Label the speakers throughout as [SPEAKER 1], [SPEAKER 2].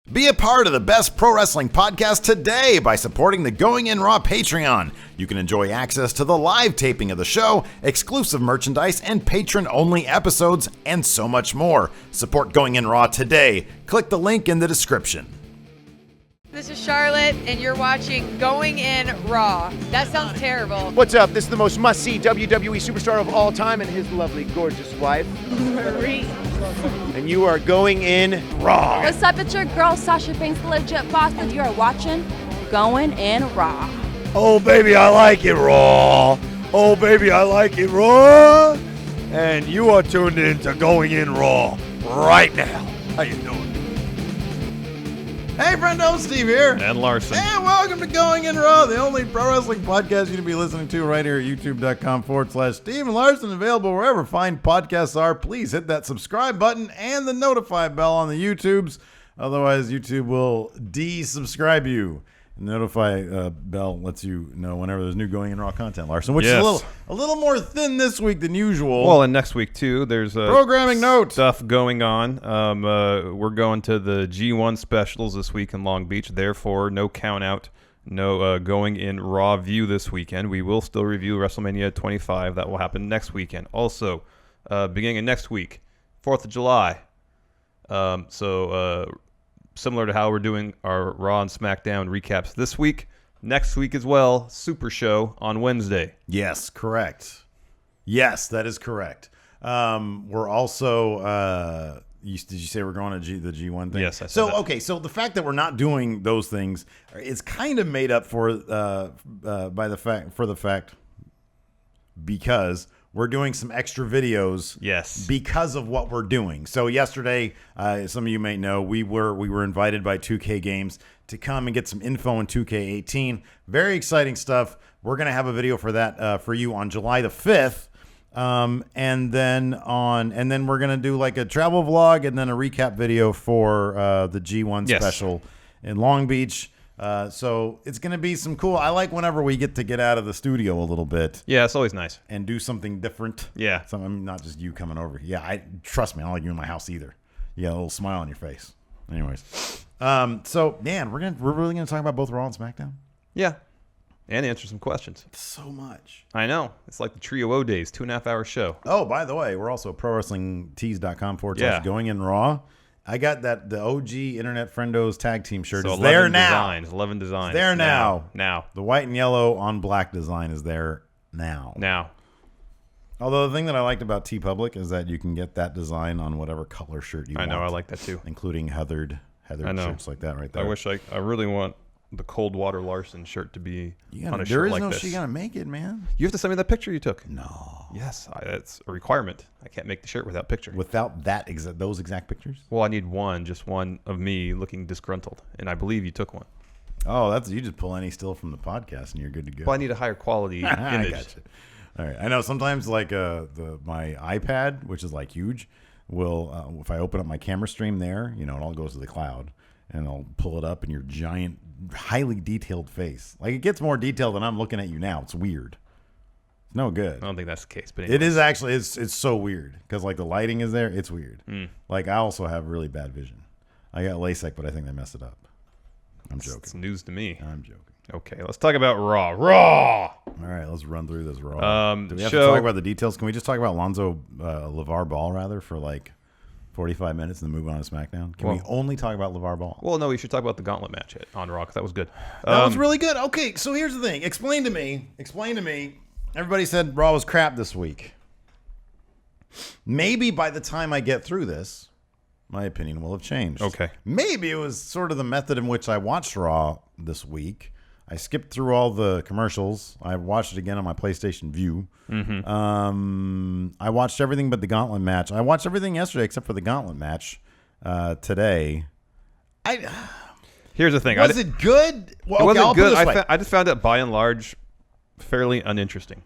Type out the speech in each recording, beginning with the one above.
[SPEAKER 1] Be a part of the best pro wrestling podcast today by supporting the Going In Raw Patreon. You can enjoy access to the live taping of the show, exclusive merchandise, and patron-only episodes, and so much more. Support Going In Raw today. Click the link in the description.
[SPEAKER 2] This is Charlotte, and you're watching Going In Raw. That sounds terrible.
[SPEAKER 3] What's up? This is the most must-see WWE superstar of all time and his lovely, gorgeous wife,
[SPEAKER 2] Marie.
[SPEAKER 3] and you are going in Raw.
[SPEAKER 4] What's up? It's your girl, Sasha Banks, the legit boss, and you are watching Going In Raw.
[SPEAKER 5] Oh, baby, I like it raw. Oh, baby, I like it raw. And you are tuned in to Going In Raw right now. How you doing?
[SPEAKER 1] Hey, friendo, Steve here.
[SPEAKER 6] And Larson.
[SPEAKER 1] And welcome to Going In Raw, the only pro wrestling podcast you can be listening to right here at youtube.com/Steve and Larson, available wherever fine podcasts are. Please hit that subscribe button and the notify bell on the YouTubes. Otherwise, YouTube will desubscribe you. The notify bell lets you know whenever there's new Going In Raw content, Larson, which is a little more thin this week than usual.
[SPEAKER 6] Well, and next week, too, there's
[SPEAKER 1] programming note
[SPEAKER 6] stuff going on. We're going to the G1 specials this week in Long Beach. Therefore, no count out, no Going In Raw view this weekend. We will still review WrestleMania 25. That will happen next weekend. Also, beginning of next week, 4th of July. Similar to how we're doing our Raw and SmackDown recaps this week, next week as well, Super Show on Wednesday.
[SPEAKER 1] Yes, correct. Yes, that is correct. We're also, did you say we're going to the G1 thing?
[SPEAKER 6] Yes, I said that.
[SPEAKER 1] Okay, so the fact that we're not doing those things is kind of made up for because we're doing some extra videos.
[SPEAKER 6] Yes.
[SPEAKER 1] Because of what we're doing. So yesterday, some of you may know, we were invited by 2K Games to come and get some info on 2K18. Very exciting stuff. We're going to have a video for that for you on July the 5th. And then we're going to do like a travel vlog and then a recap video for the G1 special in Long Beach. So it's going to be some cool. I like whenever we get out of the studio a little bit.
[SPEAKER 6] Yeah, it's always nice.
[SPEAKER 1] And do something different.
[SPEAKER 6] Yeah.
[SPEAKER 1] Something, not just you coming over. Yeah, trust me, I don't like you in my house either. You got a little smile on your face. Anyways. So, man, we're really going to talk about both Raw and SmackDown?
[SPEAKER 6] Yeah. And answer some questions.
[SPEAKER 1] So much.
[SPEAKER 6] I know. It's like the Trio O days, 2.5 hour show.
[SPEAKER 1] Oh, by the way, we're also ProWrestlingTees.com/Going In Raw. I got the OG Internet Friendos tag team shirt.
[SPEAKER 6] So
[SPEAKER 1] is there now.
[SPEAKER 6] 11 designs.
[SPEAKER 1] It's there now.
[SPEAKER 6] Now.
[SPEAKER 1] The white and yellow on black design is there now. Although the thing that I liked about TeePublic is that you can get that design on whatever color shirt you want.
[SPEAKER 6] I know. I like that too.
[SPEAKER 1] Including heathered shirts like that right there.
[SPEAKER 6] I really want the Coldwater Larson shirt to be on a
[SPEAKER 1] there
[SPEAKER 6] shirt
[SPEAKER 1] is
[SPEAKER 6] like
[SPEAKER 1] no
[SPEAKER 6] this.
[SPEAKER 1] she gonna make it, man.
[SPEAKER 6] You have to send me that picture you took.
[SPEAKER 1] No.
[SPEAKER 6] Yes, that's a requirement. I can't make the shirt without picture.
[SPEAKER 1] Without those exact pictures?
[SPEAKER 6] Well, I need just one of me looking disgruntled, and I believe you took one.
[SPEAKER 1] Oh, you just pull any still from the podcast and you're good to go.
[SPEAKER 6] Well, I need a higher quality image.
[SPEAKER 1] I gotcha. All right. I know sometimes like my iPad, which is like huge, will if I open up my camera stream there, it all goes to the cloud, and I'll pull it up in your giant, highly detailed face. Like it gets more detailed than I'm looking at you now. It's weird. It's no good.
[SPEAKER 6] I don't think that's the case, but
[SPEAKER 1] it is actually. It's so weird because like the lighting is there. It's weird. Like I also have really bad vision. I got LASIK, but I think they messed it up. I'm joking.
[SPEAKER 6] It's news to me.
[SPEAKER 1] I'm joking.
[SPEAKER 6] Okay, let's talk about Raw. Raw.
[SPEAKER 1] All right, let's run through this Raw. Do we have to
[SPEAKER 6] show-
[SPEAKER 1] talk about the details? Can we just talk about Lonzo LeVar Ball rather for like 45 minutes and then move on to SmackDown? Can we only talk about LeVar Ball?
[SPEAKER 6] Well, no, we should talk about the gauntlet match on Raw because that was good.
[SPEAKER 1] That was really good. Okay, so here's the thing. Explain to me. Everybody said Raw was crap this week. Maybe by the time I get through this, my opinion will have changed.
[SPEAKER 6] Okay.
[SPEAKER 1] Maybe it was sort of the method in which I watched Raw this week. I skipped through all the commercials. I watched it again on my PlayStation View. I watched everything but the Gauntlet match. I watched everything yesterday except for the Gauntlet match today.
[SPEAKER 6] Here's the thing.
[SPEAKER 1] Was it good? Well,
[SPEAKER 6] it wasn't
[SPEAKER 1] I'll
[SPEAKER 6] good.
[SPEAKER 1] put it this way.
[SPEAKER 6] I just found it by and large fairly uninteresting.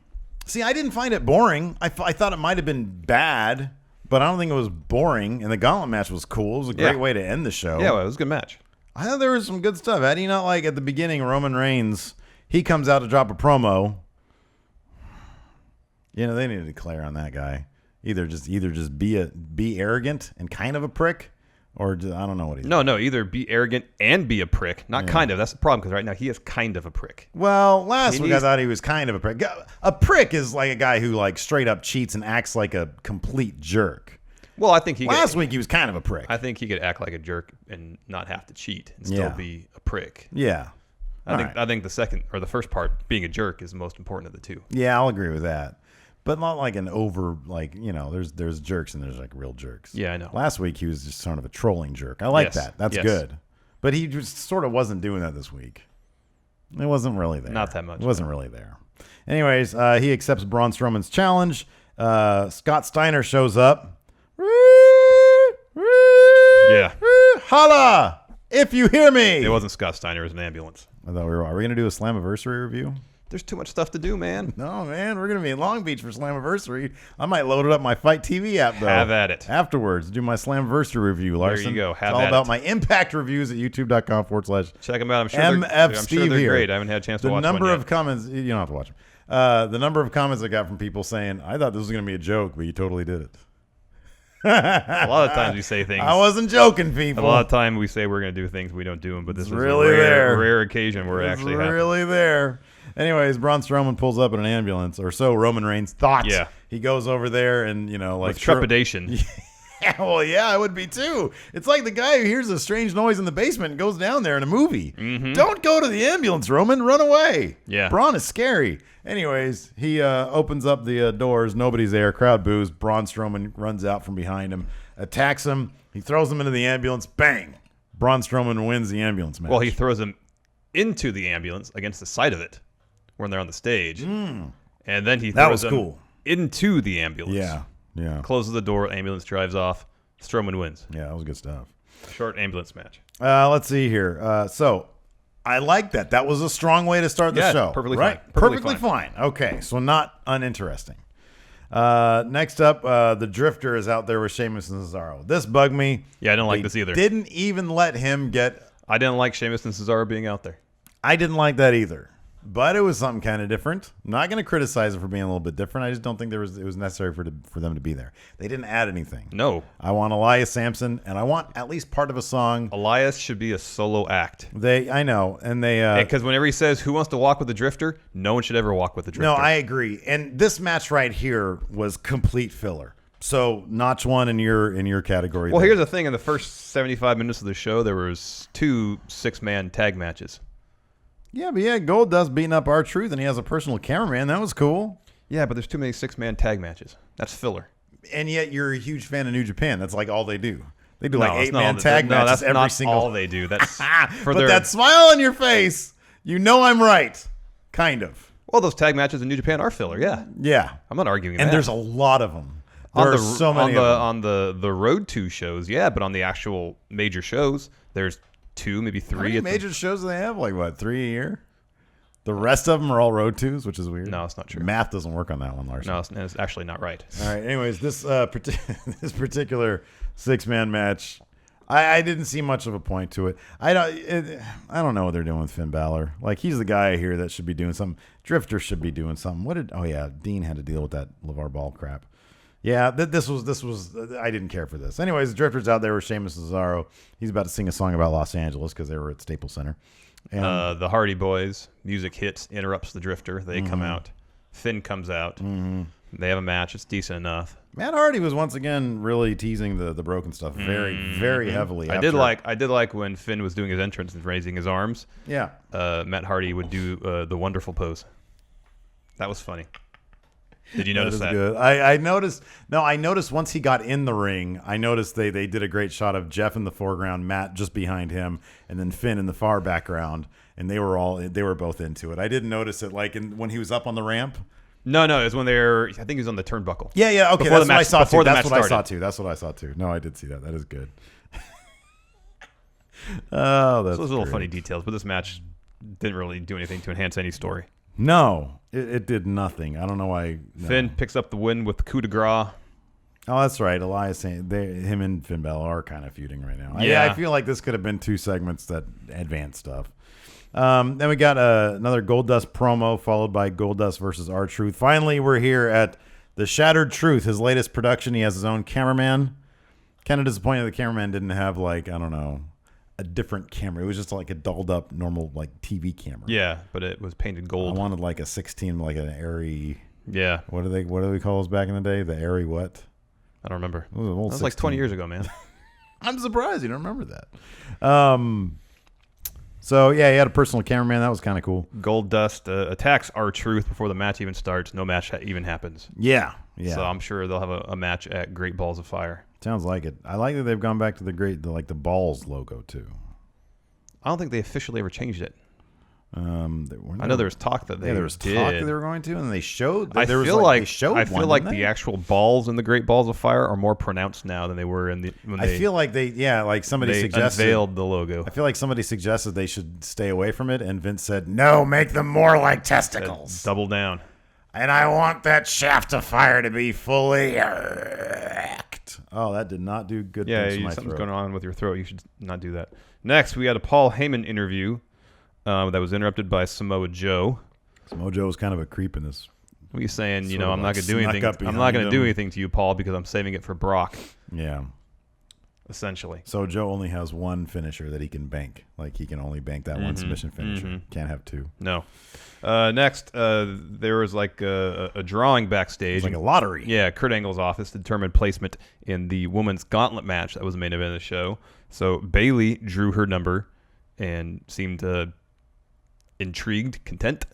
[SPEAKER 1] See, I didn't find it boring. I thought it might have been bad, but I don't think it was boring. And the Gauntlet match was cool. It was a great way to end the show.
[SPEAKER 6] Yeah, well, it was a good match.
[SPEAKER 1] I thought there was some good stuff. How do you not like at the beginning Roman Reigns? He comes out to drop a promo. They need to declare on that guy. Either just be arrogant and kind of a prick, Or I don't know what he's
[SPEAKER 6] No, either be arrogant and be a prick. Not kind of. That's the problem, because right now he is kind of a prick.
[SPEAKER 1] Well, last week I thought he was kind of a prick. A prick is like a guy who like straight up cheats and acts like a complete jerk.
[SPEAKER 6] Well, I think
[SPEAKER 1] last week he was kind of a prick.
[SPEAKER 6] I think he could act like a jerk and not have to cheat and still be a prick.
[SPEAKER 1] Yeah.
[SPEAKER 6] I think the first part, being a jerk, is the most important of the two.
[SPEAKER 1] Yeah, I'll agree with that. But not like an over, like, there's jerks and there's like real jerks.
[SPEAKER 6] Yeah, I know.
[SPEAKER 1] Last week he was just sort of a trolling jerk. I like that. That's good. But he just sort of wasn't doing that this week. It wasn't really there.
[SPEAKER 6] Not that much.
[SPEAKER 1] It wasn't really there. Anyways, he accepts Braun Strowman's challenge. Scott Steiner shows up.
[SPEAKER 6] Yeah.
[SPEAKER 1] Holla! If you hear me.
[SPEAKER 6] It wasn't Scott Steiner. It was an ambulance.
[SPEAKER 1] I thought are we going to do a Slammiversary review?
[SPEAKER 6] There's too much stuff to do, man.
[SPEAKER 1] No, man. We're going to be in Long Beach for Slammiversary. I might load it up my Fight TV app, though.
[SPEAKER 6] Have at it.
[SPEAKER 1] Afterwards, do my Slammiversary review, Larson.
[SPEAKER 6] There you go. Have
[SPEAKER 1] it's all
[SPEAKER 6] at
[SPEAKER 1] about
[SPEAKER 6] it.
[SPEAKER 1] my Impact reviews at youtube.com/.
[SPEAKER 6] Check them out. I'm sure
[SPEAKER 1] Steve
[SPEAKER 6] they're
[SPEAKER 1] here.
[SPEAKER 6] great. I haven't had a chance to watch
[SPEAKER 1] The number
[SPEAKER 6] one
[SPEAKER 1] of comments, you don't have to watch them. The number of comments I got from people saying, I thought this was going to be a joke, but you totally did it.
[SPEAKER 6] A lot of times we say things.
[SPEAKER 1] I wasn't joking, people.
[SPEAKER 6] A lot of time we say we're going to do things, we don't do them. But this was
[SPEAKER 1] really
[SPEAKER 6] a rare occasion where it actually happened.
[SPEAKER 1] Really there. Anyways, Braun Strowman pulls up in an ambulance, or so Roman Reigns thought.
[SPEAKER 6] Yeah.
[SPEAKER 1] He goes over there and,
[SPEAKER 6] with trepidation.
[SPEAKER 1] Yeah, well, yeah, I would be too. It's like the guy who hears a strange noise in the basement and goes down there in a movie.
[SPEAKER 6] Mm-hmm.
[SPEAKER 1] Don't go to the ambulance, Roman. Run away.
[SPEAKER 6] Yeah.
[SPEAKER 1] Braun is scary. Anyways, he opens up the doors. Nobody's there. Crowd boos. Braun Strowman runs out from behind him, attacks him. He throws him into the ambulance. Bang. Braun Strowman wins the ambulance match.
[SPEAKER 6] Well, he throws him into the ambulance against the side of it when they're on the stage. And then he throws him into the ambulance.
[SPEAKER 1] Yeah.
[SPEAKER 6] Closes the door. Ambulance drives off. Strowman wins.
[SPEAKER 1] Yeah, that was good stuff.
[SPEAKER 6] Short ambulance match.
[SPEAKER 1] Let's see here. So I like that. That was a strong way to start the show.
[SPEAKER 6] Perfectly
[SPEAKER 1] right?
[SPEAKER 6] fine.
[SPEAKER 1] Perfectly fine. Okay, so not uninteresting. Next up, the Drifter is out there with Sheamus and Cesaro. This bugged me.
[SPEAKER 6] Yeah, I didn't like this either.
[SPEAKER 1] Didn't even let him get...
[SPEAKER 6] I didn't like Sheamus and Cesaro being out there.
[SPEAKER 1] I didn't like that either. But it was something kind of different. I'm not going to criticize it for being a little bit different. I just don't think it was necessary for them to be there. They didn't add anything.
[SPEAKER 6] No.
[SPEAKER 1] I want Elias Sampson, and I want at least part of a song.
[SPEAKER 6] Elias should be a solo act.
[SPEAKER 1] I know, and they
[SPEAKER 6] because whenever he says who wants to walk with the Drifter, no one should ever walk with the Drifter.
[SPEAKER 1] No, I agree. And this match right here was complete filler. So notch one in your category.
[SPEAKER 6] Well, here's the thing: in the first 75 minutes of the show, there was 2 6-man tag matches.
[SPEAKER 1] Yeah, but Goldust beating up R-Truth, and he has a personal cameraman. That was cool.
[SPEAKER 6] Yeah, but there's too many 6-man tag matches. That's filler.
[SPEAKER 1] And yet you're a huge fan of New Japan. That's like all they do. They do
[SPEAKER 6] No,
[SPEAKER 1] like
[SPEAKER 6] it's not
[SPEAKER 1] 8-man
[SPEAKER 6] all
[SPEAKER 1] tag
[SPEAKER 6] no,
[SPEAKER 1] matches
[SPEAKER 6] that's
[SPEAKER 1] every
[SPEAKER 6] not
[SPEAKER 1] single.
[SPEAKER 6] all they do. That's for
[SPEAKER 1] but
[SPEAKER 6] their.
[SPEAKER 1] that smile on your face, you know I'm right. Kind of.
[SPEAKER 6] Well, those tag matches in New Japan are filler. Yeah.
[SPEAKER 1] Yeah.
[SPEAKER 6] I'm not arguing
[SPEAKER 1] And
[SPEAKER 6] that.
[SPEAKER 1] there's a lot of them. There are so many of them.
[SPEAKER 6] On the Road to shows, yeah, but on the actual major shows, there's 2, maybe 3.
[SPEAKER 1] How many major shows do they have? Like what, 3 a year? The rest of them are all road twos, which is weird.
[SPEAKER 6] No, it's not true.
[SPEAKER 1] Math doesn't work on that one, Larson.
[SPEAKER 6] No, it's actually not right.
[SPEAKER 1] All right. Anyways, this this particular 6-man match, I didn't see much of a point to it. I don't know what they're doing with Finn Balor. Like, he's the guy here that should be doing something. Drifter should be doing something. Dean had to deal with that LeVar Ball crap. Yeah, this was I didn't care for this. Anyways, Drifter's out there with Sheamus and Cesaro. He's about to sing a song about Los Angeles because they were at Staples Center. And
[SPEAKER 6] The Hardy Boys, music hits, interrupts the Drifter. They come out. Finn comes out. They have a match. It's decent enough.
[SPEAKER 1] Matt Hardy was once again really teasing the broken stuff very, very heavily.
[SPEAKER 6] I did like when Finn was doing his entrance and raising his arms.
[SPEAKER 1] Yeah.
[SPEAKER 6] Matt Hardy would do the wonderful pose. That was funny. Did you notice that?
[SPEAKER 1] Good. I noticed. No, I noticed once he got in the ring. I noticed they did a great shot of Jeff in the foreground, Matt just behind him, and then Finn in the far background, and they were both into it. I didn't notice it when he was up on the ramp.
[SPEAKER 6] No, it was when I think he was on the turnbuckle.
[SPEAKER 1] Yeah, okay,
[SPEAKER 6] Before
[SPEAKER 1] that's what I saw too.
[SPEAKER 6] That's
[SPEAKER 1] what I saw too. No, I did see that. That is good. Oh, that's
[SPEAKER 6] those little
[SPEAKER 1] great.
[SPEAKER 6] funny details, but this match didn't really do anything to enhance any story.
[SPEAKER 1] No, it did nothing. I don't know why. No.
[SPEAKER 6] Finn picks up the win with the coup de grace.
[SPEAKER 1] Oh, that's right. Elias, him and Finn Balor are kind of feuding right now.
[SPEAKER 6] Yeah.
[SPEAKER 1] I feel like this could have been 2 segments that advanced stuff. Then we got another Goldust promo followed by Goldust versus R-Truth. Finally, we're here at the Shattered Truth, his latest production. He has his own cameraman. Kind of disappointed the cameraman didn't have like, I don't know, a different camera. It was just like a dolled up normal like TV camera.
[SPEAKER 6] Yeah, but it was painted
[SPEAKER 1] I
[SPEAKER 6] gold.
[SPEAKER 1] wanted like a 16, like an Airy.
[SPEAKER 6] Yeah.
[SPEAKER 1] What do we call those back in the day? The Airy what?
[SPEAKER 6] I don't remember.
[SPEAKER 1] It was an old
[SPEAKER 6] That was like 20
[SPEAKER 1] 16.
[SPEAKER 6] years ago, man.
[SPEAKER 1] I'm surprised you don't remember that. So yeah, he had a personal cameraman. That was kind of cool.
[SPEAKER 6] Gold Dust attacks R-Truth before the match even starts. No match even happens.
[SPEAKER 1] Yeah.
[SPEAKER 6] So I'm sure they'll have a match at Great Balls of Fire.
[SPEAKER 1] Sounds like it. I like that they've gone back to the balls logo too.
[SPEAKER 6] I don't think they officially ever changed it.
[SPEAKER 1] I
[SPEAKER 6] know there was talk that
[SPEAKER 1] there was
[SPEAKER 6] did.
[SPEAKER 1] talk that they were going to, and they showed.
[SPEAKER 6] I
[SPEAKER 1] there
[SPEAKER 6] feel
[SPEAKER 1] was
[SPEAKER 6] like
[SPEAKER 1] they showed
[SPEAKER 6] I feel
[SPEAKER 1] one,
[SPEAKER 6] like
[SPEAKER 1] didn't
[SPEAKER 6] the
[SPEAKER 1] they?
[SPEAKER 6] actual balls in the Great Balls of Fire are more pronounced now than they were in the when
[SPEAKER 1] I feel like like somebody
[SPEAKER 6] they
[SPEAKER 1] suggested
[SPEAKER 6] unveiled the logo.
[SPEAKER 1] I feel like somebody suggested they should stay away from it, and Vince said, "No, make them more like testicles."
[SPEAKER 6] Double down.
[SPEAKER 1] And I want that shaft of fire to be fully erect. Oh, that did not do good
[SPEAKER 6] Yeah,
[SPEAKER 1] things to my
[SPEAKER 6] something's
[SPEAKER 1] throat.
[SPEAKER 6] going on with your throat. You should not do that. Next, we had a Paul Heyman interview that was interrupted by Samoa Joe.
[SPEAKER 1] Mojo was kind of a creep in this.
[SPEAKER 6] What are you saying?
[SPEAKER 1] Sort of
[SPEAKER 6] I'm not
[SPEAKER 1] like
[SPEAKER 6] going to do
[SPEAKER 1] snuck
[SPEAKER 6] anything.
[SPEAKER 1] up
[SPEAKER 6] I'm not going to
[SPEAKER 1] behind
[SPEAKER 6] do
[SPEAKER 1] him.
[SPEAKER 6] anything to you, Paul, because I'm saving it for Brock.
[SPEAKER 1] Yeah.
[SPEAKER 6] Essentially.
[SPEAKER 1] So Joe only has one finisher that he can bank. Like he can only bank that one submission finisher. Can't have two.
[SPEAKER 6] No. Next, there was like a drawing backstage.
[SPEAKER 1] It's like a lottery.
[SPEAKER 6] Yeah, Kurt Angle's office determined placement in the women's gauntlet match that was the main event of the show. So Bayley drew her number and seemed intrigued, content.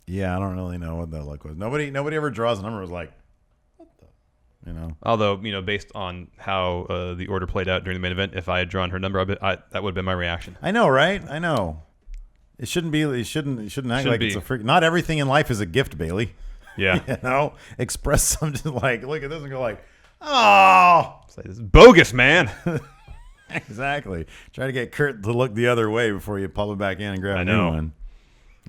[SPEAKER 1] Yeah, I don't really know what that look was. Nobody ever draws a number. It was like, what the,
[SPEAKER 6] Although, based on how the order played out during the main event, if I had drawn her number, that would have been my reaction.
[SPEAKER 1] I know, right? I know. It shouldn't be. It shouldn't act
[SPEAKER 6] Shouldn't
[SPEAKER 1] like
[SPEAKER 6] be.
[SPEAKER 1] it's a freak. Not everything in life is a gift, Bailey.
[SPEAKER 6] Yeah.
[SPEAKER 1] Express something like, look at this and go like, oh.
[SPEAKER 6] It's like, this is bogus, man.
[SPEAKER 1] Exactly. Try to get Kurt to look the other way before you pop it back in and grab
[SPEAKER 6] I
[SPEAKER 1] a new
[SPEAKER 6] know.
[SPEAKER 1] one.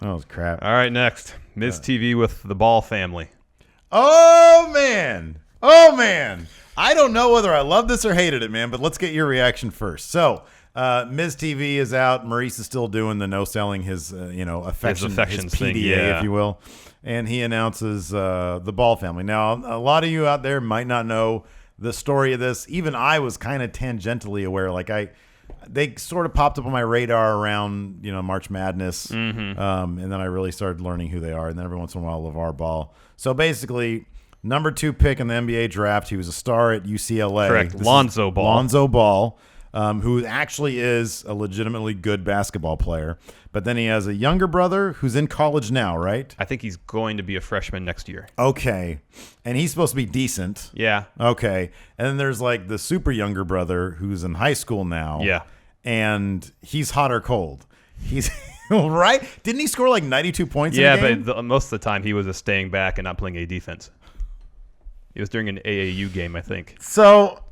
[SPEAKER 1] Oh, it's crap.
[SPEAKER 6] All right, next. Miz TV with the Ball family.
[SPEAKER 1] Oh, man. Oh, man. I don't know whether I loved this or hated it, man, but let's get your reaction first. So, Miz TV is out. Maurice is still doing the no-selling his, affections
[SPEAKER 6] affections
[SPEAKER 1] his PDA,
[SPEAKER 6] thing, yeah.
[SPEAKER 1] if you will. And he announces the Ball family. Now, a lot of you out there might not know the story of this. Even I was kind of tangentially aware. Like, they sort of popped up on my radar around, March Madness. And then I really started learning who they are. And then every once in a while, LeVar Ball. So basically, number 2 pick in the NBA draft. He was a star at UCLA.
[SPEAKER 6] Correct.
[SPEAKER 1] This is
[SPEAKER 6] Lonzo Ball.
[SPEAKER 1] Lonzo Ball, who actually is a legitimately good basketball player. But then he has a younger brother who's in college now, right?
[SPEAKER 6] I think he's going to be a freshman next year.
[SPEAKER 1] Okay. And he's supposed to be decent.
[SPEAKER 6] Yeah.
[SPEAKER 1] Okay. And then there's like the super younger brother who's in high school now.
[SPEAKER 6] Yeah.
[SPEAKER 1] And he's hot or cold. He's right. Didn't he score like 92 points in
[SPEAKER 6] Yeah,
[SPEAKER 1] a game?
[SPEAKER 6] but most of the time he was just staying back and not playing a defense. It was during an AAU game, I think.
[SPEAKER 1] So,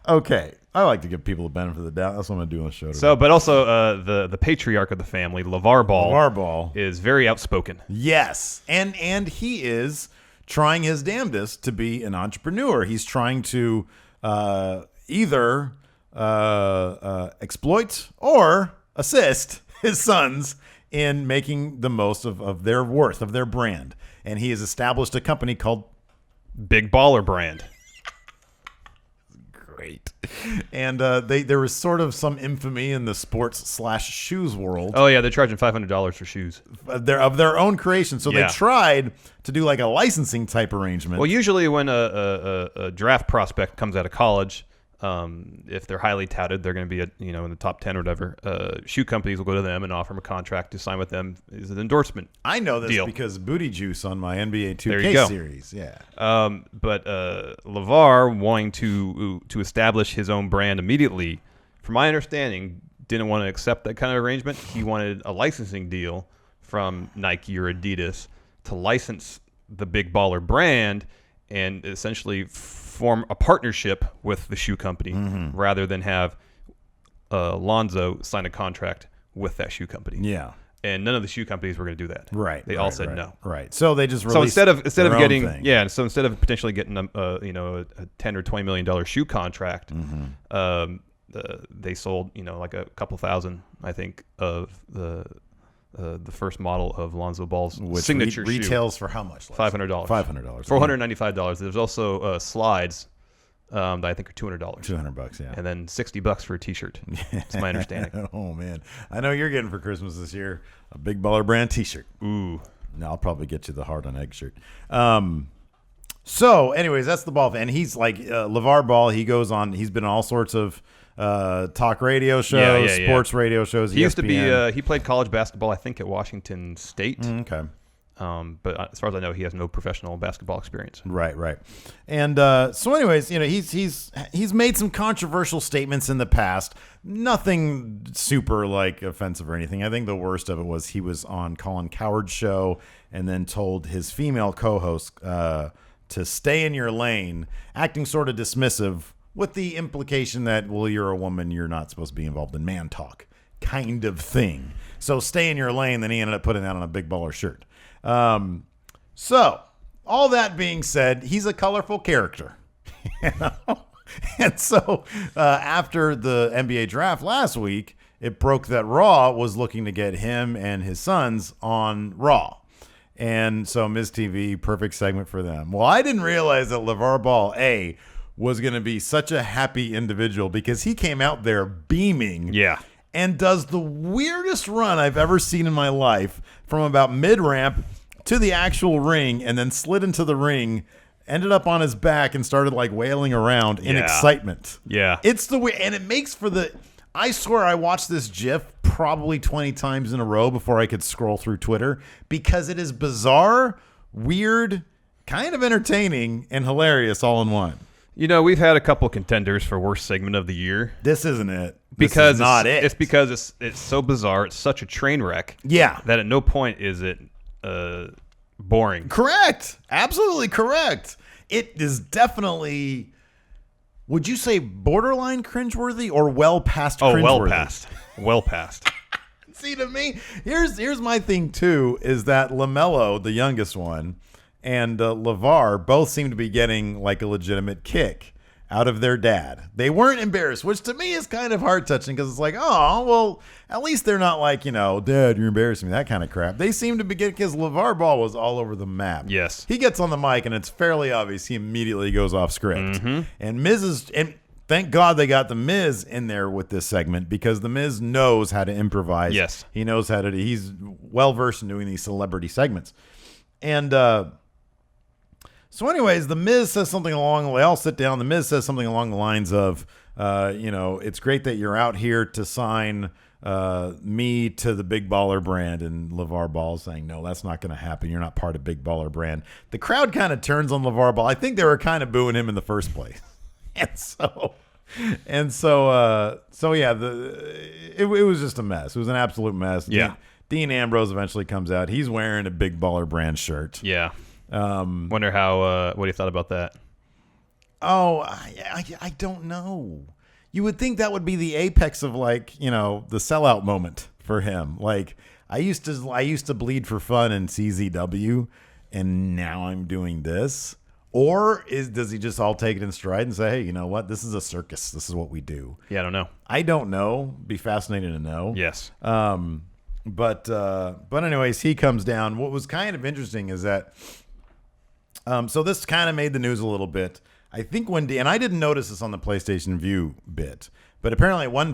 [SPEAKER 1] okay. I like to give people the benefit of the doubt. That's what I'm going to do on the show today.
[SPEAKER 6] So, but also the patriarch of the family, LeVar Ball,
[SPEAKER 1] LeVar Ball.
[SPEAKER 6] is very outspoken.
[SPEAKER 1] Yes. And he is trying his damnedest to be an entrepreneur. He's trying to either exploit or assist his sons in making the most of their worth, of their brand. And he has established a company called
[SPEAKER 6] Big Baller Brand.
[SPEAKER 1] Great. And there was sort of some infamy in the sports/shoes world.
[SPEAKER 6] Oh, yeah, they're charging $500 for shoes.
[SPEAKER 1] Of their own creation. So
[SPEAKER 6] Yeah.
[SPEAKER 1] they tried to do like a licensing type arrangement.
[SPEAKER 6] Well, usually when a draft prospect comes out of college, if they're highly touted, they're going to be in the top 10 or whatever. Shoe companies will go to them and offer them a contract to sign with them as an endorsement.
[SPEAKER 1] I know this
[SPEAKER 6] deal.
[SPEAKER 1] because Booty Juice on my NBA
[SPEAKER 6] There you
[SPEAKER 1] 2K
[SPEAKER 6] go.
[SPEAKER 1] series. Yeah.
[SPEAKER 6] But LeVar, wanting to establish his own brand immediately, from my understanding, didn't want to accept that kind of arrangement. He wanted a licensing deal from Nike or Adidas to license the Big Baller brand and essentially form a partnership with the shoe company rather than have Lonzo sign a contract with that shoe company.
[SPEAKER 1] Yeah.
[SPEAKER 6] And none of the shoe companies were going to do that.
[SPEAKER 1] Right.
[SPEAKER 6] They all said no.
[SPEAKER 1] Right. So they just
[SPEAKER 6] So
[SPEAKER 1] released
[SPEAKER 6] instead of
[SPEAKER 1] their own
[SPEAKER 6] getting
[SPEAKER 1] thing.
[SPEAKER 6] so instead of potentially getting a $10 or $20 million shoe contract, they sold like a couple thousand, I think, of the first model of Lonzo Ball's
[SPEAKER 1] Which
[SPEAKER 6] signature shoe.
[SPEAKER 1] retails for how much?
[SPEAKER 6] $500.
[SPEAKER 1] $500.
[SPEAKER 6] $495. There's also slides that I think are $200.
[SPEAKER 1] $200, yeah.
[SPEAKER 6] And then $60 for a T-shirt. That's my understanding.
[SPEAKER 1] Oh, man. I know you're getting for Christmas this year a Big Baller Brand T-shirt.
[SPEAKER 6] Ooh.
[SPEAKER 1] No, I'll probably get you the Heart on Egg shirt. So, anyways, that's the ball. And he's like LeVar Ball. He goes on. He's been on all sorts of talk radio shows, sports radio shows.
[SPEAKER 6] He used to be. He played college basketball, I think, at Washington State.
[SPEAKER 1] Okay.
[SPEAKER 6] But as far as I know, he has no professional basketball experience.
[SPEAKER 1] Right. And so, anyways, he's made some controversial statements in the past. Nothing super like offensive or anything. I think the worst of it was he was on Colin Cowherd's show and then told his female co-host to stay in your lane, acting sort of dismissive with the implication that, well, you're a woman, you're not supposed to be involved in man talk kind of thing. So stay in your lane. Then he ended up putting that on a Big Baller shirt. So all that being said, he's a colorful character. And so after the NBA draft last week, it broke that Raw was looking to get him and his sons on Raw. And so MITB, perfect segment for them. Well, I didn't realize that LeVar Ball, was going to be such a happy individual because he came out there beaming.
[SPEAKER 6] Yeah.
[SPEAKER 1] And does the weirdest run I've ever seen in my life from about mid-ramp to the actual ring and then slid into the ring, ended up on his back and started like wailing around in excitement.
[SPEAKER 6] Yeah.
[SPEAKER 1] It's the way, and it makes for the, I swear I watched this GIF probably 20 times in a row before I could scroll through Twitter because it is bizarre, weird, kind of entertaining, and hilarious all in one.
[SPEAKER 6] We've had a couple contenders for worst segment of the year.
[SPEAKER 1] This isn't it.
[SPEAKER 6] Because
[SPEAKER 1] this is not it.
[SPEAKER 6] It's because it's so bizarre. It's such a train wreck.
[SPEAKER 1] Yeah.
[SPEAKER 6] That at no point is it boring.
[SPEAKER 1] Correct. Absolutely correct. It is definitely, would you say borderline cringeworthy or well past cringeworthy?
[SPEAKER 6] Oh, well past. Well past.
[SPEAKER 1] See, to me, here's my thing too, is that LaMelo, the youngest one, and LeVar both seem to be getting like a legitimate kick out of their dad. They weren't embarrassed, which to me is kind of heart-touching because it's like, oh, well, at least they're not like, Dad, you're embarrassing me, that kind of crap. They seem to be getting, because LeVar Ball was all over the map.
[SPEAKER 6] Yes.
[SPEAKER 1] He gets on the mic, and it's fairly obvious he immediately goes off script.
[SPEAKER 6] Mm-hmm.
[SPEAKER 1] And and thank God they got the Miz in there with this segment because the Miz knows how to improvise.
[SPEAKER 6] Yes.
[SPEAKER 1] He knows how to, he's well-versed in doing these celebrity segments. And, so anyways, the Miz says something they all sit down. The Miz says something along the lines of, it's great that you're out here to sign me to the Big Baller brand. And LeVar Ball is saying, no, that's not going to happen. You're not part of Big Baller brand. The crowd kind of turns on LeVar Ball. I think they were kind of booing him in the first place. So yeah, it was just a mess. It was an absolute mess.
[SPEAKER 6] Yeah.
[SPEAKER 1] Dean Ambrose eventually comes out. He's wearing a Big Baller brand shirt.
[SPEAKER 6] Yeah. Wonder how what you thought about that.
[SPEAKER 1] Oh, I don't know. You would think that would be the apex of like, the sellout moment for him. Like I used to bleed for fun in CZW and now I'm doing this. Or does he just all take it in stride and say, hey, you know what? This is a circus. This is what we do.
[SPEAKER 6] Yeah, I don't know.
[SPEAKER 1] I don't know. Be fascinating to know.
[SPEAKER 6] Yes.
[SPEAKER 1] But anyways, he comes down. What was kind of interesting is that so this kind of made the news a little bit. I think and I didn't notice this on the PlayStation View bit, but apparently at one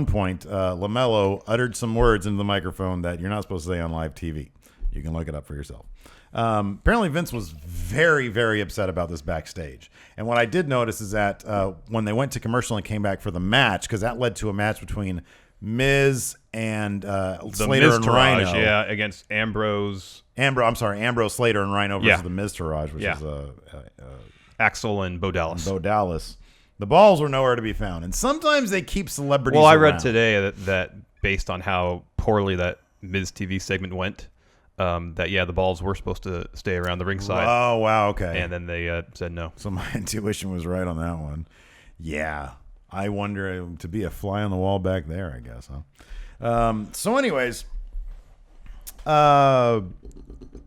[SPEAKER 1] point, LaMelo uttered some words into the microphone that you're not supposed to say on live TV. You can look it up for yourself. Apparently Vince was very, very upset about this backstage. And what I did notice is that when they went to commercial and came back for the match, because that led to a match between Miz and Slater and Rhino.
[SPEAKER 6] Yeah, against Ambrose,
[SPEAKER 1] Slater and Rhino versus the Miz Taraj, which is
[SPEAKER 6] Axel and Bo Dallas.
[SPEAKER 1] The balls were nowhere to be found. And sometimes they keep celebrities
[SPEAKER 6] Well, I
[SPEAKER 1] around.
[SPEAKER 6] read today that based on how poorly that MITB segment went, the balls were supposed to stay around the ringside.
[SPEAKER 1] Oh, wow, okay.
[SPEAKER 6] And then they said no.
[SPEAKER 1] So my intuition was right on that one. Yeah. I wonder to be a fly on the wall back there, I guess, huh? So anyways, that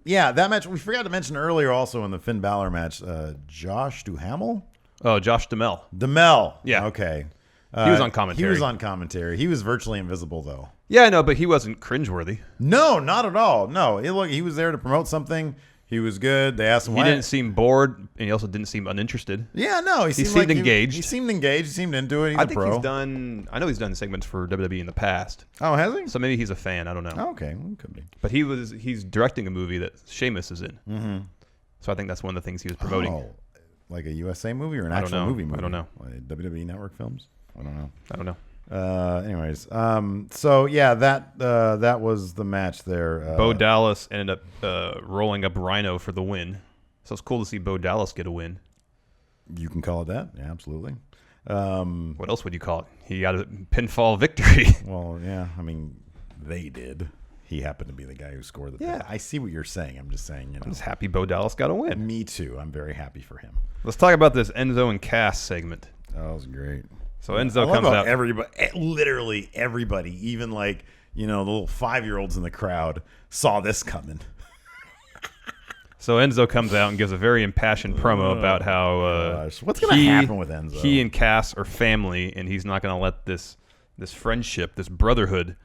[SPEAKER 1] match, we forgot to mention earlier also in the Finn Balor match, Josh Duhamel?
[SPEAKER 6] Oh, Josh Duhamel.
[SPEAKER 1] Yeah. Okay.
[SPEAKER 6] He was on commentary.
[SPEAKER 1] He was virtually invisible, though.
[SPEAKER 6] Yeah, I know, but he wasn't cringeworthy.
[SPEAKER 1] No, not at all. No, he was there to promote something. He was good. They asked him
[SPEAKER 6] He
[SPEAKER 1] why.
[SPEAKER 6] didn't seem bored, and he also didn't seem uninterested.
[SPEAKER 1] Yeah, no, he seemed
[SPEAKER 6] seemed engaged.
[SPEAKER 1] He seemed engaged. He seemed into it. He's
[SPEAKER 6] I
[SPEAKER 1] a
[SPEAKER 6] think
[SPEAKER 1] pro.
[SPEAKER 6] he's done. I know he's done segments for WWE in the past,
[SPEAKER 1] Oh, has he?
[SPEAKER 6] so maybe he's a fan. I don't know.
[SPEAKER 1] Oh, okay, well, could be.
[SPEAKER 6] But he's directing a movie that Sheamus is in. Mm-hmm. So I think that's one of the things he was promoting.
[SPEAKER 1] Oh, like a USA movie or an
[SPEAKER 6] I don't
[SPEAKER 1] actual
[SPEAKER 6] know.
[SPEAKER 1] movie?
[SPEAKER 6] I don't know.
[SPEAKER 1] Like WWE Network films? I don't know.
[SPEAKER 6] Anyways,
[SPEAKER 1] so yeah, that was the match there.
[SPEAKER 6] Bo Dallas ended up rolling up Rhino for the win. So it's cool to see Bo Dallas get a win.
[SPEAKER 1] You can call it that. Yeah, absolutely.
[SPEAKER 6] What else would you call it? He got a pinfall victory.
[SPEAKER 1] Well, yeah, I mean, they did. He happened to be the guy who scored the
[SPEAKER 6] Yeah.
[SPEAKER 1] pin. I see what you're saying. I'm just saying,
[SPEAKER 6] I'm just happy Bo Dallas got a win.
[SPEAKER 1] Me too. I'm very happy for him.
[SPEAKER 6] Let's talk about this Enzo and Cass segment.
[SPEAKER 1] That was great.
[SPEAKER 6] So
[SPEAKER 1] I
[SPEAKER 6] Enzo
[SPEAKER 1] love
[SPEAKER 6] comes
[SPEAKER 1] how
[SPEAKER 6] out.
[SPEAKER 1] Everybody, literally everybody, even like, the little 5-year-olds in the crowd saw this coming.
[SPEAKER 6] So Enzo comes out and gives a very impassioned promo about how
[SPEAKER 1] Gosh, what's going to happen with Enzo?
[SPEAKER 6] He and Cass are family, and he's not going to let this friendship, this brotherhood,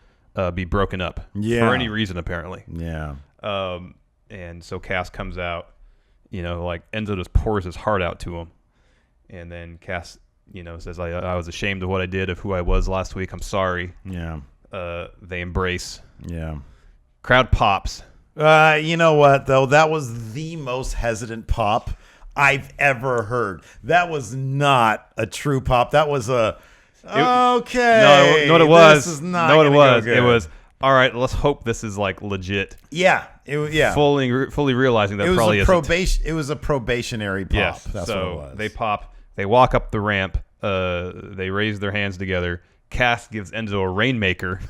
[SPEAKER 6] be broken up for any reason, apparently.
[SPEAKER 1] Yeah.
[SPEAKER 6] And so Cass comes out, like Enzo just pours his heart out to him, and then Cass, says, "I was ashamed of what I did, of who I was last week. I'm sorry."
[SPEAKER 1] Yeah.
[SPEAKER 6] They embrace.
[SPEAKER 1] Yeah.
[SPEAKER 6] Crowd pops.
[SPEAKER 1] You know what, though? That was the most hesitant pop I've ever heard. That was not a true pop. That was a, okay.
[SPEAKER 6] No, what it was.
[SPEAKER 1] This is not
[SPEAKER 6] no, what it
[SPEAKER 1] gonna
[SPEAKER 6] was.
[SPEAKER 1] go good.
[SPEAKER 6] It was, all right, let's hope this is like legit.
[SPEAKER 1] Yeah. It was, yeah.
[SPEAKER 6] Fully realizing that
[SPEAKER 1] It was
[SPEAKER 6] probably
[SPEAKER 1] a
[SPEAKER 6] isn't.
[SPEAKER 1] probation. It was a probationary pop.
[SPEAKER 6] Yes.
[SPEAKER 1] That's
[SPEAKER 6] So
[SPEAKER 1] what it was.
[SPEAKER 6] they pop. They walk up the ramp. They raise their hands together. Cass gives Enzo a rainmaker.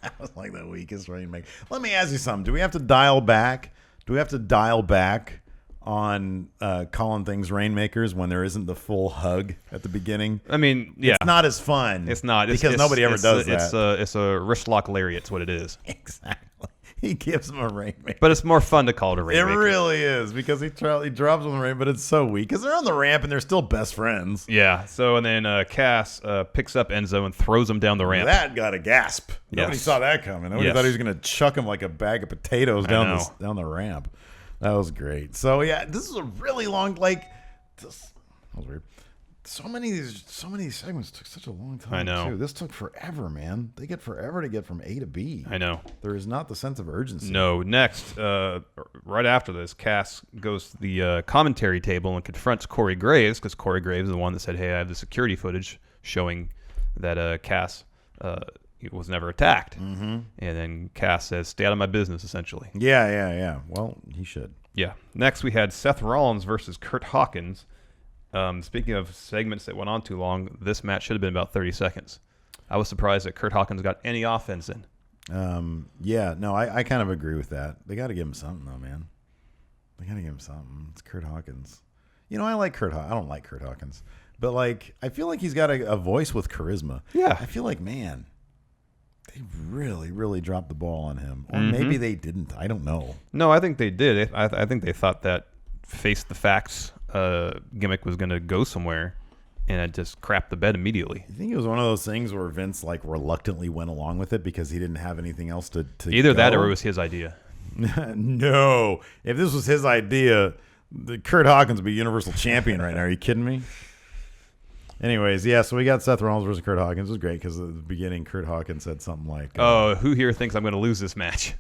[SPEAKER 1] That was like the weakest rainmaker. Let me ask you something. Do we have to dial back? Do we have to dial back on calling things rainmakers when there isn't the full hug at the beginning?
[SPEAKER 6] I mean, yeah.
[SPEAKER 1] It's not as fun.
[SPEAKER 6] It's not.
[SPEAKER 1] Because nobody ever does that.
[SPEAKER 6] It's a wrist lock lariat. It's what it is.
[SPEAKER 1] Exactly. He gives him a rainmaker.
[SPEAKER 6] But it's more fun to call it a
[SPEAKER 1] It
[SPEAKER 6] rainmaker.
[SPEAKER 1] really is because he drops on the rain, but it's so weak because they're on the ramp and they're still best friends.
[SPEAKER 6] Yeah. So and then Cass picks up Enzo and throws him down the ramp.
[SPEAKER 1] That got a gasp. Nobody
[SPEAKER 6] Yes.
[SPEAKER 1] saw that coming. Nobody
[SPEAKER 6] Yes.
[SPEAKER 1] thought he was going to chuck him like a bag of potatoes down the ramp. That was great. So yeah, this is a really long that was weird. So many of these segments took such a long time.
[SPEAKER 6] I know.
[SPEAKER 1] Too. This took forever, man. They get forever to get from A to B.
[SPEAKER 6] I know.
[SPEAKER 1] There is not the sense of urgency.
[SPEAKER 6] No. Next, right after this, Cass goes to the commentary table and confronts Corey Graves because Corey Graves is the one that said, "Hey, I have the security footage showing that Cass was never attacked." Mm-hmm. And then Cass says, "Stay out of my business," essentially.
[SPEAKER 1] Yeah. Well, he should.
[SPEAKER 6] Yeah. Next, we had Seth Rollins versus Kurt Hawkins. Speaking of segments that went on too long, this match should have been about 30 seconds. I was surprised that Kurt Hawkins got any offense in.
[SPEAKER 1] Yeah, no, I kind of agree with that. They got to give him something, though, man. They got to give him something. It's Kurt Hawkins. I like Kurt Hawkins. I don't like Kurt Hawkins. But, I feel like he's got a voice with charisma.
[SPEAKER 6] Yeah.
[SPEAKER 1] I feel like, man, they really, really dropped the ball on him. Or maybe they didn't. I don't know.
[SPEAKER 6] No, I think they did. I think they thought that face the facts gimmick was going to go somewhere, and it just crapped the bed immediately.
[SPEAKER 1] You think it was one of those things where Vince reluctantly went along with it because he didn't have anything else to
[SPEAKER 6] Either
[SPEAKER 1] go?
[SPEAKER 6] that or it was his idea.
[SPEAKER 1] No. If this was his idea, Kurt Hawkins would be Universal Champion right now. Are you kidding me? Anyways, yeah, so we got Seth Rollins versus Kurt Hawkins. It was great because at the beginning, Kurt Hawkins said something like,
[SPEAKER 6] "Oh, who here thinks I'm going to lose this match?"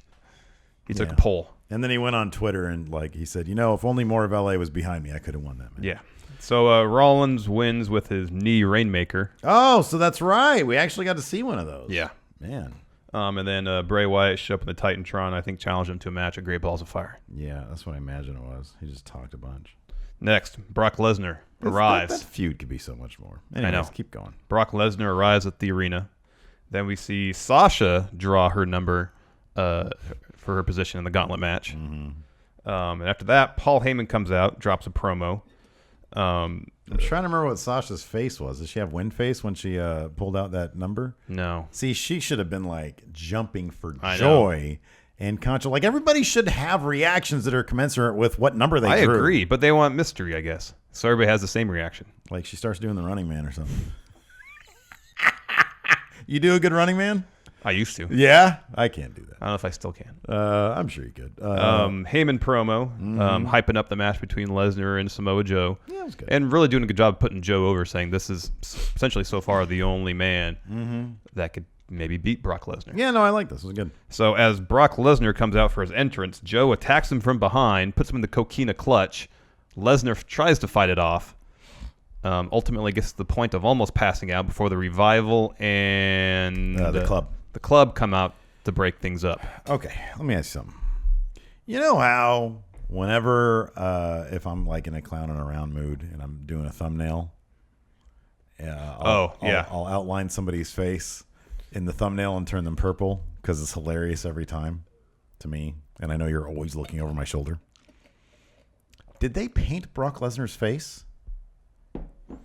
[SPEAKER 6] He took a poll.
[SPEAKER 1] And then he went on Twitter and he said, if only more of LA was behind me, I could have won that match.
[SPEAKER 6] Yeah. So Rollins wins with his knee rainmaker.
[SPEAKER 1] Oh, so that's right. We actually got to see one of those.
[SPEAKER 6] Yeah.
[SPEAKER 1] Man.
[SPEAKER 6] And then Bray Wyatt showed up in the Titantron, I think challenged him to a match at Great Balls of Fire.
[SPEAKER 1] Yeah, that's what I imagine it was. He just talked a bunch.
[SPEAKER 6] Next, Brock Lesnar arrives.
[SPEAKER 1] That feud could be so much more. Anyways,
[SPEAKER 6] I know.
[SPEAKER 1] Keep going.
[SPEAKER 6] Brock Lesnar arrives at the arena. Then we see Sasha draw her number for her position in the gauntlet match. Mm-hmm. And after that, Paul Heyman comes out, drops a promo.
[SPEAKER 1] I'm trying to remember what Sasha's face was. Did she have wind face when she pulled out that number?
[SPEAKER 6] No.
[SPEAKER 1] See, she should have been jumping for joy and contra. Everybody should have reactions that are commensurate with what number they drew.
[SPEAKER 6] I agree, but they want mystery, I guess. So everybody has the same reaction.
[SPEAKER 1] She starts doing the Running Man or something. You do a good Running Man?
[SPEAKER 6] I used to.
[SPEAKER 1] Yeah, I can't do that.
[SPEAKER 6] I don't know if I still can.
[SPEAKER 1] I'm sure you could.
[SPEAKER 6] Heyman promo, hyping up the match between Lesnar and Samoa Joe.
[SPEAKER 1] Yeah, it was good.
[SPEAKER 6] And really doing a good job of putting Joe over, saying this is essentially so far the only man that could maybe beat Brock Lesnar.
[SPEAKER 1] Yeah, no, I like this. It was good.
[SPEAKER 6] So as Brock Lesnar comes out for his entrance, Joe attacks him from behind, puts him in the coquina clutch. Lesnar tries to fight it off. Ultimately gets to the point of almost passing out before the Revival and the club come out to break things up.
[SPEAKER 1] Okay, let me ask you something. You know how whenever if I'm like in a clowning around mood and I'm doing a thumbnail, I'll outline somebody's face in the thumbnail and turn them purple because it's hilarious every time to me, and I know you're always looking over my shoulder. Did they paint Brock Lesnar's face?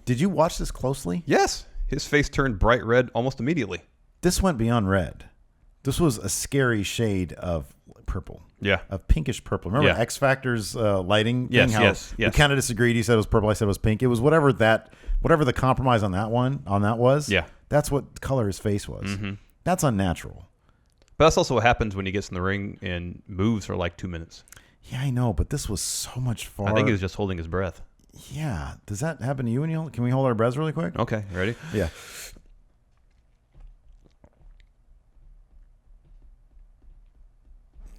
[SPEAKER 1] Did you watch this closely?
[SPEAKER 6] Yes. His face turned bright red almost immediately.
[SPEAKER 1] This went beyond red. This was a scary shade of purple.
[SPEAKER 6] Yeah.
[SPEAKER 1] Of pinkish purple. Remember X Factor's lighting thing?
[SPEAKER 6] Yes.
[SPEAKER 1] We kind of disagreed. You said it was purple. I said it was pink. It was whatever the compromise on that was.
[SPEAKER 6] Yeah.
[SPEAKER 1] That's what color his face was. Mm-hmm. That's unnatural.
[SPEAKER 6] But that's also what happens when he gets in the ring and moves for like 2 minutes.
[SPEAKER 1] Yeah, I know, but this was so much far.
[SPEAKER 6] I think he was just holding his breath.
[SPEAKER 1] Yeah. Does that happen to you? Can we hold our breaths really quick?
[SPEAKER 6] Okay. Ready?
[SPEAKER 1] Yeah.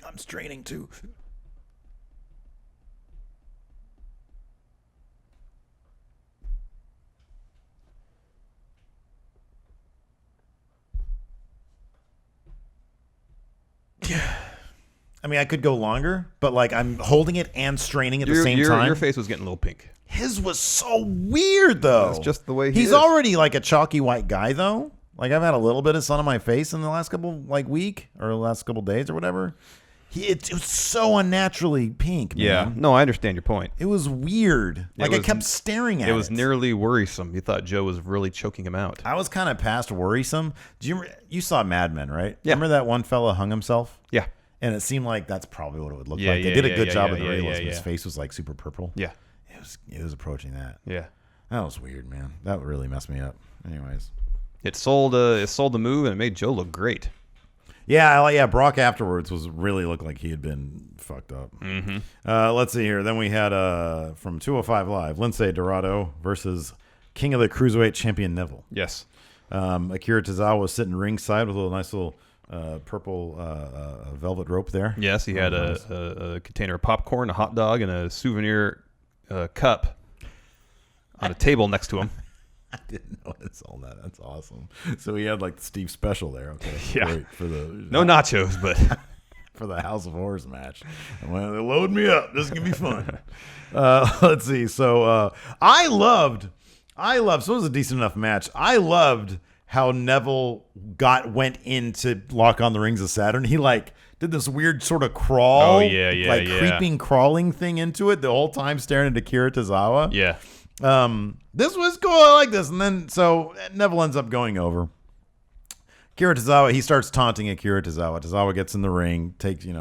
[SPEAKER 1] I'm straining too. Yeah. I mean, I could go longer, but like I'm holding it and straining at the same time.
[SPEAKER 6] Your face was getting a little pink.
[SPEAKER 1] His was so weird, though.
[SPEAKER 6] That's just the way he's
[SPEAKER 1] is. Already like a chalky white guy, though. Like I've had a little bit of sun on my face in the last couple week or last couple days or whatever. It was so unnaturally pink, man.
[SPEAKER 6] Yeah. No, I understand your point.
[SPEAKER 1] It was weird. Like I kept staring at it.
[SPEAKER 6] It was nearly worrisome. You thought Joe was really choking him out.
[SPEAKER 1] I was kind of past worrisome. You saw Mad Men, right?
[SPEAKER 6] Yeah.
[SPEAKER 1] Remember that one fella hung himself?
[SPEAKER 6] Yeah.
[SPEAKER 1] And it seemed like that's probably what it would look like. They did a good job of the realism. His face was like super purple.
[SPEAKER 6] Yeah.
[SPEAKER 1] It was approaching that.
[SPEAKER 6] Yeah.
[SPEAKER 1] That was weird, man. That really messed me up. Anyways.
[SPEAKER 6] It sold the move and it made Joe look great.
[SPEAKER 1] Yeah, Brock afterwards really looked like he had been fucked up.
[SPEAKER 6] Mm-hmm.
[SPEAKER 1] Let's see here. Then we had from 205 Live, Lince Dorado versus King of the Cruiserweight Champion Neville.
[SPEAKER 6] Yes.
[SPEAKER 1] Akira Tozawa was sitting ringside with a nice little purple velvet rope there.
[SPEAKER 6] Yes, he had a container of popcorn, a hot dog, and a souvenir cup on a table next to him.
[SPEAKER 1] I didn't notice all that. That's awesome. So he had like the Steve Special there. Okay,
[SPEAKER 6] yeah.
[SPEAKER 1] Great for
[SPEAKER 6] no nachos, but
[SPEAKER 1] for the House of Horrors match. And when they load me up, this is gonna be fun. Let's see. So I loved. So it was a decent enough match. I loved how Neville went in to lock on the rings of Saturn. He like did this weird sort of crawl.
[SPEAKER 6] Oh yeah,
[SPEAKER 1] creeping crawling thing into it the whole time, staring into Akira Tozawa.
[SPEAKER 6] Yeah.
[SPEAKER 1] This was cool. I like this. And then so Neville ends up going over. Akira Tozawa, he starts taunting Akira Tozawa. Tozawa gets in the ring,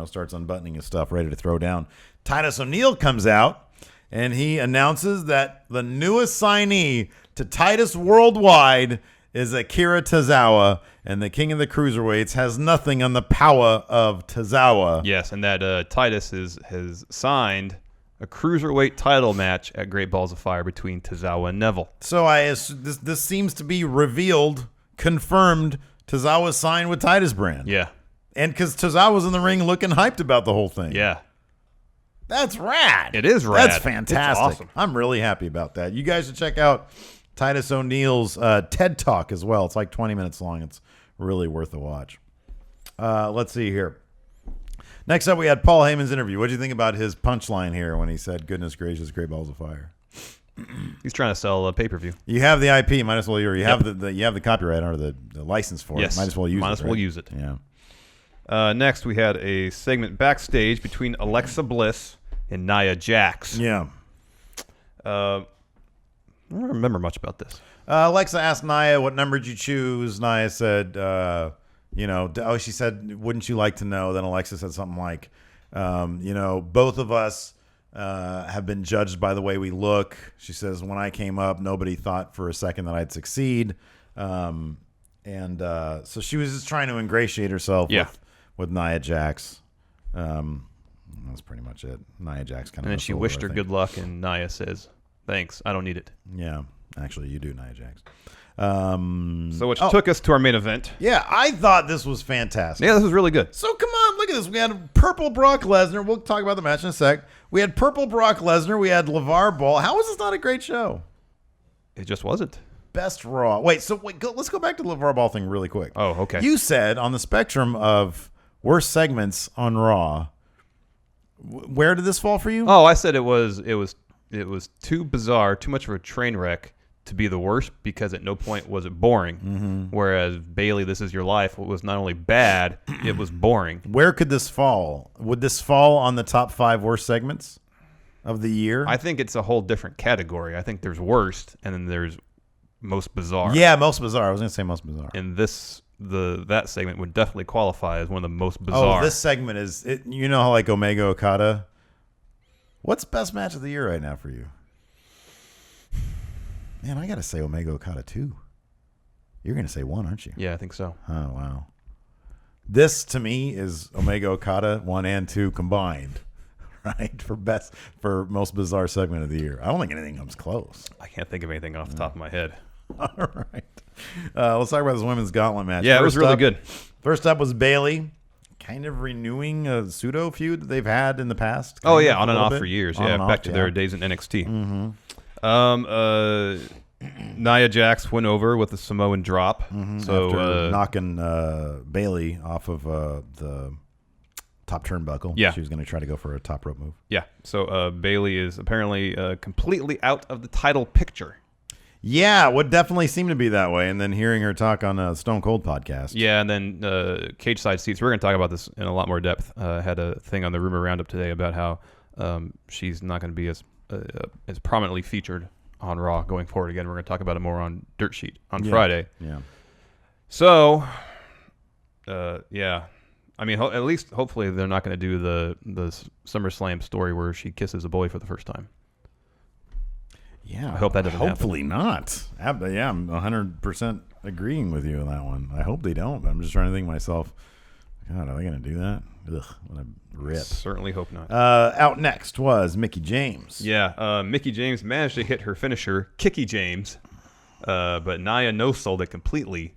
[SPEAKER 1] starts unbuttoning his stuff, ready to throw down. Titus O'Neil comes out and he announces that the newest signee to Titus Worldwide is Akira Tozawa, and the King of the Cruiserweights has nothing on the power of Tozawa.
[SPEAKER 6] Yes, and that Titus has signed a cruiserweight title match at Great Balls of Fire between Tozawa and Neville.
[SPEAKER 1] So this seems to be revealed, confirmed. Tozawa signed with Titus Brand.
[SPEAKER 6] Yeah,
[SPEAKER 1] and because Tozawa's in the ring looking hyped about the whole thing.
[SPEAKER 6] Yeah,
[SPEAKER 1] that's rad.
[SPEAKER 6] It is rad.
[SPEAKER 1] That's fantastic.
[SPEAKER 6] It's awesome.
[SPEAKER 1] I'm really happy about that. You guys should check out Titus O'Neil's TED Talk as well. It's like 20 minutes long. It's really worth a watch. Let's see here. Next up, we had Paul Heyman's interview. What do you think about his punchline here when he said, "Goodness gracious, Great Balls of Fire"?
[SPEAKER 6] He's trying to sell a pay-per-view.
[SPEAKER 1] You have the IP. Might as well. You have the copyright or the license for it. Might as well use it.
[SPEAKER 6] Might as well use it.
[SPEAKER 1] Yeah.
[SPEAKER 6] Next, we had a segment backstage between Alexa Bliss and Nia Jax.
[SPEAKER 1] Yeah.
[SPEAKER 6] I don't remember much about this.
[SPEAKER 1] Alexa asked Nia, "What number did you choose?" Nia said, she said, "Wouldn't you like to know?" Then Alexa said something like, both of us have been judged by the way we look. She says, "When I came up, nobody thought for a second that I'd succeed." And so she was just trying to ingratiate herself with Nia Jax. That's pretty much it. Nia Jax kind of.
[SPEAKER 6] And then she wished her good luck, and Nia says, "Thanks, I don't need it."
[SPEAKER 1] Yeah, actually, you do, Nia Jax.
[SPEAKER 6] So which took us to our main event.
[SPEAKER 1] Yeah, I thought this was fantastic.
[SPEAKER 6] Yeah, this was really good.
[SPEAKER 1] So come on, look at this. We had purple Brock Lesnar. We'll talk about the match in a sec. We had purple Brock Lesnar. We had LeVar Ball. How was this not a great show?
[SPEAKER 6] It just wasn't.
[SPEAKER 1] Best Raw. Let's go back to the LeVar Ball thing really quick.
[SPEAKER 6] Oh, okay.
[SPEAKER 1] You said on the spectrum of worst segments on Raw, where did this fall for you?
[SPEAKER 6] Oh, I said it was too bizarre, too much of a train wreck to be the worst, because at no point was it boring.
[SPEAKER 1] Mm-hmm.
[SPEAKER 6] Whereas Bailey, This Is Your Life, was not only bad, it was boring.
[SPEAKER 1] Where could this fall? Would this fall on the top 5 worst segments of the year?
[SPEAKER 6] I think it's a whole different category. I think there's worst, and then there's most bizarre.
[SPEAKER 1] Yeah, most bizarre. I was going to say most bizarre.
[SPEAKER 6] And that segment would definitely qualify as one of the most bizarre.
[SPEAKER 1] Oh, this segment is, you know how like Omega Okada? What's best match of the year right now for you? Man, I got to say Omega Okada 2. You're going to say 1, aren't you?
[SPEAKER 6] Yeah, I think so.
[SPEAKER 1] Oh, wow. This, to me, is Omega Okada 1 and 2 combined, right? For most bizarre segment of the year. I don't think anything comes close.
[SPEAKER 6] I can't think of anything off the top of my head.
[SPEAKER 1] All right. Let's talk about this women's gauntlet match.
[SPEAKER 6] Yeah, it was really good.
[SPEAKER 1] First up was Bailey, kind of renewing a pseudo feud that they've had in the past.
[SPEAKER 6] Oh, yeah, on and off for years.
[SPEAKER 1] On
[SPEAKER 6] Yeah,
[SPEAKER 1] and
[SPEAKER 6] back
[SPEAKER 1] off,
[SPEAKER 6] to their days in NXT. Nia Jax went over with a Samoan drop. So
[SPEAKER 1] After knocking Bailey off of the top turnbuckle.
[SPEAKER 6] Yeah.
[SPEAKER 1] She was going to try to go for a top rope move.
[SPEAKER 6] Yeah. So Bailey is apparently completely out of the title picture.
[SPEAKER 1] Yeah, would definitely seem to be that way. And then hearing her talk on a Stone Cold podcast.
[SPEAKER 6] Yeah, and then Cage Side Seats. We're going to talk about this in a lot more depth. Had a thing on the Rumor Roundup today about how she's not going to be as prominently featured on Raw going forward. Again, we're going to talk about it more on Dirt Sheet on Friday.
[SPEAKER 1] Yeah.
[SPEAKER 6] So, yeah. I mean, at least hopefully they're not going to do the SummerSlam story where she kisses a boy for the first time.
[SPEAKER 1] Yeah.
[SPEAKER 6] I hope that doesn't
[SPEAKER 1] Hopefully not. Yeah, I'm 100% agreeing with you on that one. I hope they don't. I'm just trying to think to myself, God, are they going to do that? Ugh, what a rip.
[SPEAKER 6] Certainly hope not.
[SPEAKER 1] Out next was Mickie James.
[SPEAKER 6] Yeah, Mickie James managed to hit her finisher, Kicky James, but Nia no-sold it completely.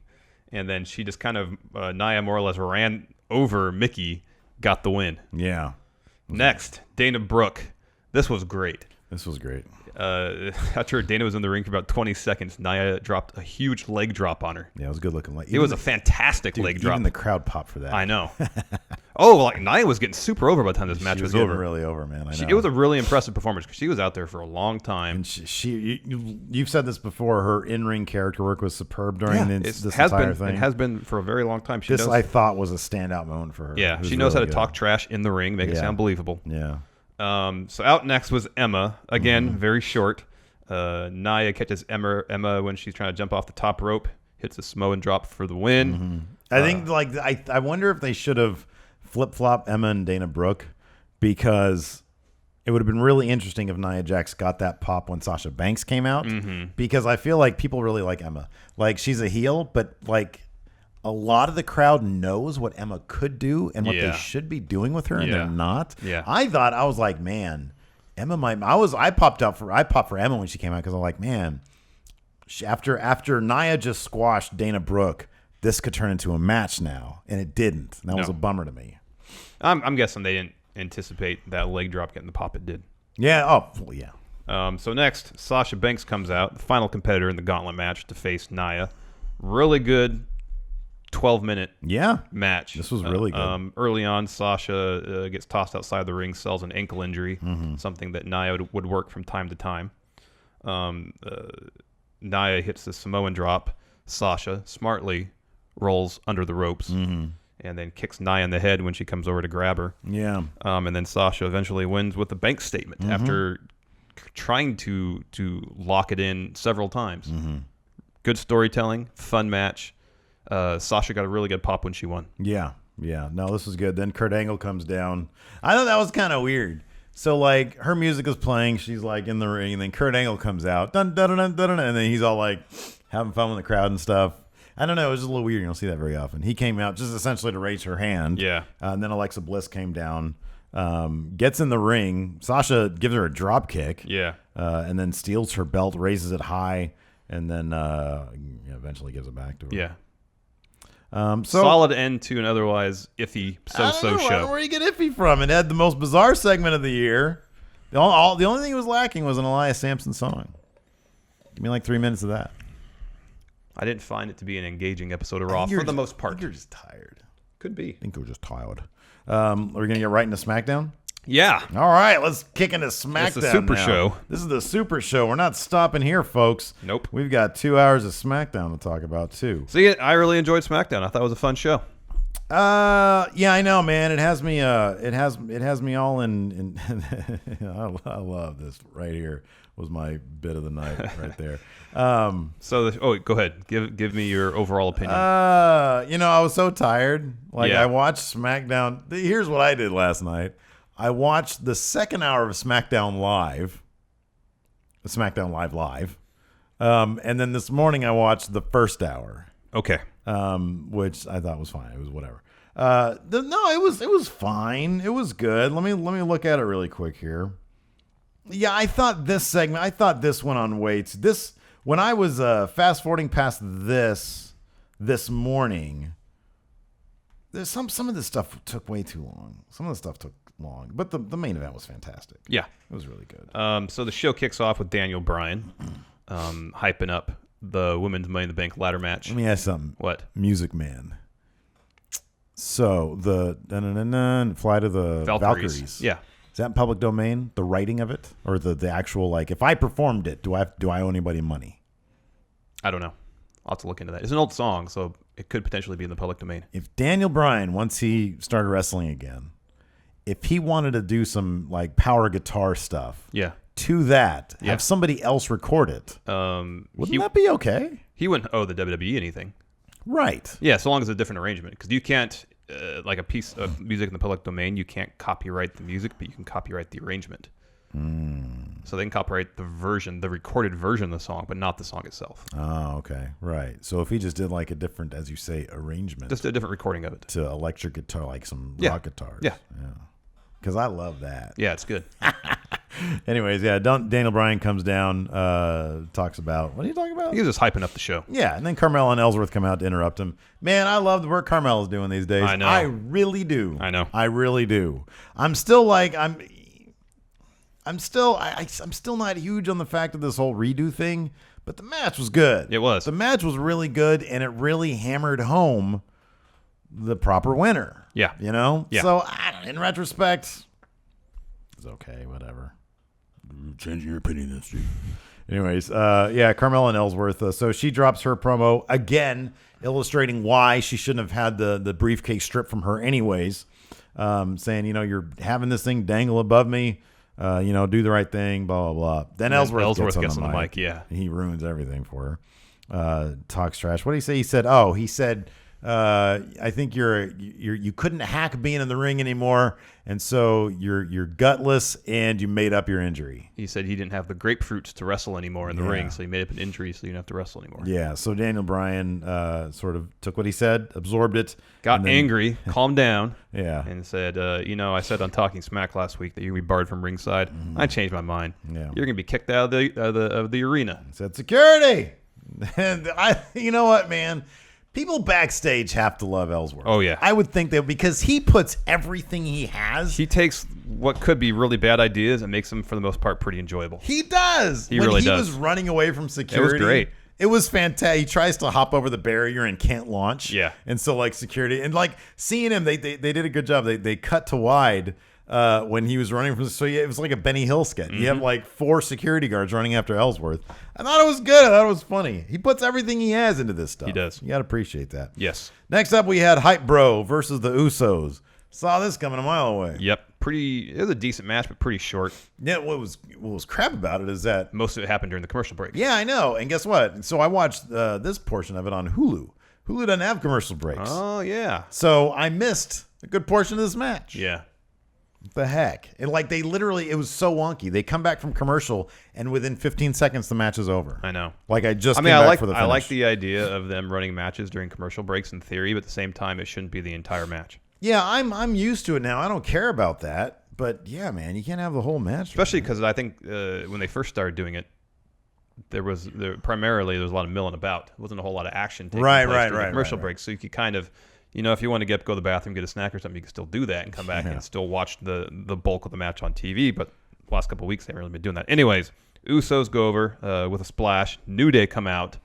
[SPEAKER 6] And then she just kind of, Nia more or less ran over Mickie, got the win.
[SPEAKER 1] Yeah.
[SPEAKER 6] Next, Dana Brooke. This was great.
[SPEAKER 1] This was great.
[SPEAKER 6] After Dana was in the ring for about 20 seconds, Nia dropped a huge leg drop on her.
[SPEAKER 1] Yeah, it was a good looking.
[SPEAKER 6] It was a fantastic leg drop.
[SPEAKER 1] Even the crowd popped for that.
[SPEAKER 6] I know. Like Nia was getting super over by the time this match was over.
[SPEAKER 1] Really over, man. I know.
[SPEAKER 6] It was a really impressive performance because she was out there for a long time.
[SPEAKER 1] And you've said this before. Her in-ring character work was superb during this entire thing.
[SPEAKER 6] It has been for a very long time.
[SPEAKER 1] I thought was a standout moment for her.
[SPEAKER 6] Yeah, she knows how to talk trash in the ring, make it sound believable.
[SPEAKER 1] Yeah.
[SPEAKER 6] So out next was Emma. Again, very short. Nia catches Emma when she's trying to jump off the top rope, hits a Samoan drop for the win.
[SPEAKER 1] I think I wonder if they should have flip-flopped Emma and Dana Brooke, because it would have been really interesting if Nia Jax got that pop when Sasha Banks came out, because I feel like people really like Emma. Like, she's a heel, but like a lot of the crowd knows what Emma could do and what they should be doing with her, and they're not.
[SPEAKER 6] Yeah.
[SPEAKER 1] I was like, man, Emma might. I popped for Emma when she came out, because I'm like, man, after Nia just squashed Dana Brooke, this could turn into a match now, and it didn't. And that was a bummer to me.
[SPEAKER 6] I'm guessing they didn't anticipate that leg drop getting the pop it did.
[SPEAKER 1] Yeah. Oh, well, yeah.
[SPEAKER 6] So next, Sasha Banks comes out, the final competitor in the gauntlet match, to face Nia. Really good 12-minute match.
[SPEAKER 1] This was really good.
[SPEAKER 6] Early on, Sasha gets tossed outside the ring, sells an ankle injury, something that Nia would work from time to time. Nia hits the Samoan drop. Sasha smartly rolls under the ropes and then kicks Nia in the head when she comes over to grab her.
[SPEAKER 1] Yeah.
[SPEAKER 6] And then Sasha eventually wins with the Banks statement after trying to lock it in several times. Good storytelling, fun match. Sasha got a really good pop when she won.
[SPEAKER 1] Yeah. No, this was good. Then Kurt Angle comes down. I thought that was kind of weird. So, like, her music is playing. She's, like, in the ring. And then Kurt Angle comes out. Dun, dun, dun, dun, dun, and then he's all, like, having fun with the crowd and stuff. I don't know. It was just a little weird. You don't see that very often. He came out just essentially to raise her hand.
[SPEAKER 6] Yeah.
[SPEAKER 1] And then Alexa Bliss came down, gets in the ring. Sasha gives her a drop kick.
[SPEAKER 6] Yeah.
[SPEAKER 1] And then steals her belt, raises it high, and then eventually gives it back to her.
[SPEAKER 6] Yeah.
[SPEAKER 1] So
[SPEAKER 6] Solid end to an otherwise iffy so-so show.
[SPEAKER 1] Where do you get iffy from? It had the most bizarre segment of the year. The only thing it was lacking was an Elias Sampson song. Give me like 3 minutes of that.
[SPEAKER 6] I didn't find it to be an engaging episode of Raw for the most part.
[SPEAKER 1] You're just tired.
[SPEAKER 6] Could be.
[SPEAKER 1] I think you're just tired. Are we going to get right into SmackDown?
[SPEAKER 6] Yeah.
[SPEAKER 1] All right, let's kick into SmackDown.
[SPEAKER 6] It's the Super
[SPEAKER 1] now.
[SPEAKER 6] Show.
[SPEAKER 1] This is the Super Show. We're not stopping here, folks.
[SPEAKER 6] Nope.
[SPEAKER 1] We've got 2 hours of SmackDown to talk about, too.
[SPEAKER 6] See, I really enjoyed SmackDown. I thought it was a fun show.
[SPEAKER 1] Yeah, I know, man. It has me. It has me all in. I love this right here. Was my bit of the night right there.
[SPEAKER 6] So, go ahead. Give me your overall opinion.
[SPEAKER 1] I was so tired.
[SPEAKER 6] Yeah.
[SPEAKER 1] I watched SmackDown. Here's what I did last night. I watched the second hour of SmackDown Live. SmackDown Live. And then this morning I watched the first hour.
[SPEAKER 6] Okay.
[SPEAKER 1] Which I thought was fine. It was whatever. It was fine. It was good. Let me look at it really quick here. Yeah, I thought this went on way too. This when I was fast forwarding past this morning. There's some of this stuff took way too long. Some of the stuff took long, but the main event was fantastic.
[SPEAKER 6] Yeah,
[SPEAKER 1] it was really good.
[SPEAKER 6] So the show kicks off with Daniel Bryan hyping up the women's Money in the Bank ladder match.
[SPEAKER 1] Let me ask something.
[SPEAKER 6] What?
[SPEAKER 1] Music Man. So the fly to the Valkyries.
[SPEAKER 6] Yeah.
[SPEAKER 1] Is that in public domain? The writing of it, or the actual if I performed it, do I owe anybody money?
[SPEAKER 6] I don't know. I'll have to look into that. It's an old song, so it could potentially be in the public domain.
[SPEAKER 1] If Daniel Bryan, once he started wrestling again, if he wanted to do some power guitar stuff, to that, have somebody else record it, wouldn't that be okay?
[SPEAKER 6] He wouldn't owe the WWE anything,
[SPEAKER 1] right?
[SPEAKER 6] Yeah, so long as it's a different arrangement, because you can't a piece of music in the public domain, you can't copyright the music, but you can copyright the arrangement. So they can copyright the recorded version of the song, but not the song itself.
[SPEAKER 1] Oh, okay. Right. So if he just did a different, as you say, arrangement.
[SPEAKER 6] Just a different recording of it.
[SPEAKER 1] To electric guitar, some rock guitars.
[SPEAKER 6] Yeah.
[SPEAKER 1] Because I love that.
[SPEAKER 6] Yeah, it's good.
[SPEAKER 1] Anyways, Daniel Bryan comes down, talks about, what are you talking about?
[SPEAKER 6] He was just hyping up the show.
[SPEAKER 1] Yeah, and then Carmella and Ellsworth come out to interrupt him. Man, I love the work Carmella's doing these days.
[SPEAKER 6] I know.
[SPEAKER 1] I really do.
[SPEAKER 6] I know.
[SPEAKER 1] I really do. I'm still I'm still not huge on the fact of this whole redo thing, but the match was good.
[SPEAKER 6] It was.
[SPEAKER 1] The match was really good, and it really hammered home the proper winner.
[SPEAKER 6] Yeah.
[SPEAKER 1] Yeah. So, in retrospect, it's okay, whatever.
[SPEAKER 5] Changing your opinion, that's true.
[SPEAKER 1] Anyways, Carmella and Ellsworth. So she drops her promo again, illustrating why she shouldn't have had the briefcase stripped from her anyways, saying, you're having this thing dangle above me. Do the right thing, blah, blah, blah. Then Ellsworth gets on the mic.
[SPEAKER 6] Yeah.
[SPEAKER 1] He ruins everything for her. Talks trash. What did he say? He said, I think you couldn't hack being in the ring anymore, and so you're gutless and you made up your injury.
[SPEAKER 6] He said he didn't have the grapefruits to wrestle anymore in the ring, so he made up an injury so you didn't have to wrestle anymore.
[SPEAKER 1] Yeah, so Daniel Bryan sort of took what he said, absorbed it.
[SPEAKER 6] Got angry, calmed down,
[SPEAKER 1] yeah,
[SPEAKER 6] and said, I said on Talking Smack last week that you're going to be barred from ringside. I changed my mind.
[SPEAKER 1] Yeah.
[SPEAKER 6] You're going to be kicked out of the arena.
[SPEAKER 1] He said security. And you know what, man? People backstage have to love Ellsworth.
[SPEAKER 6] Oh, yeah.
[SPEAKER 1] I would think that because he puts everything he has.
[SPEAKER 6] He takes what could be really bad ideas and makes them, for the most part, pretty enjoyable.
[SPEAKER 1] He does.
[SPEAKER 6] He really does.
[SPEAKER 1] When he was running away from security.
[SPEAKER 6] It was great.
[SPEAKER 1] It was fantastic. He tries to hop over the barrier and can't launch.
[SPEAKER 6] Yeah.
[SPEAKER 1] And so, security. And, seeing him, they did a good job. They cut to wide when he was running from. So, it was like a Benny Hill sketch. Mm-hmm. You have, 4 security guards running after Ellsworth. I thought it was good. I thought it was funny. He puts everything he has into this stuff.
[SPEAKER 6] He does.
[SPEAKER 1] You got to appreciate that.
[SPEAKER 6] Yes.
[SPEAKER 1] Next up, we had Hype Bro versus the Usos. Saw this coming a mile away.
[SPEAKER 6] Yep. It was a decent match, but pretty short.
[SPEAKER 1] Yeah, what was crap about it is that
[SPEAKER 6] most of it happened during the commercial break.
[SPEAKER 1] Yeah, I know. And guess what? So I watched this portion of it on Hulu. Hulu doesn't have commercial breaks.
[SPEAKER 6] Oh, yeah.
[SPEAKER 1] So I missed a good portion of this match.
[SPEAKER 6] Yeah.
[SPEAKER 1] What the heck? It was so wonky. They come back from commercial, and within 15 seconds, the match is over.
[SPEAKER 6] I know.
[SPEAKER 1] Like I just.
[SPEAKER 6] I like the idea of them running matches during commercial breaks in theory, but at the same time, it shouldn't be the entire match.
[SPEAKER 1] Yeah, I'm used to it now. I don't care about that. But yeah, man, you can't have the whole match.
[SPEAKER 6] Especially because I think when they first started doing it, primarily there was a lot of milling about. There wasn't a whole lot of action taking place during the commercial breaks. So you could kind of, if you want to go to the bathroom, get a snack or something, you can still do that and come back and still watch the bulk of the match on TV. But the last couple of weeks, they haven't really been doing that. Anyways, Usos go over with a splash. New Day come out.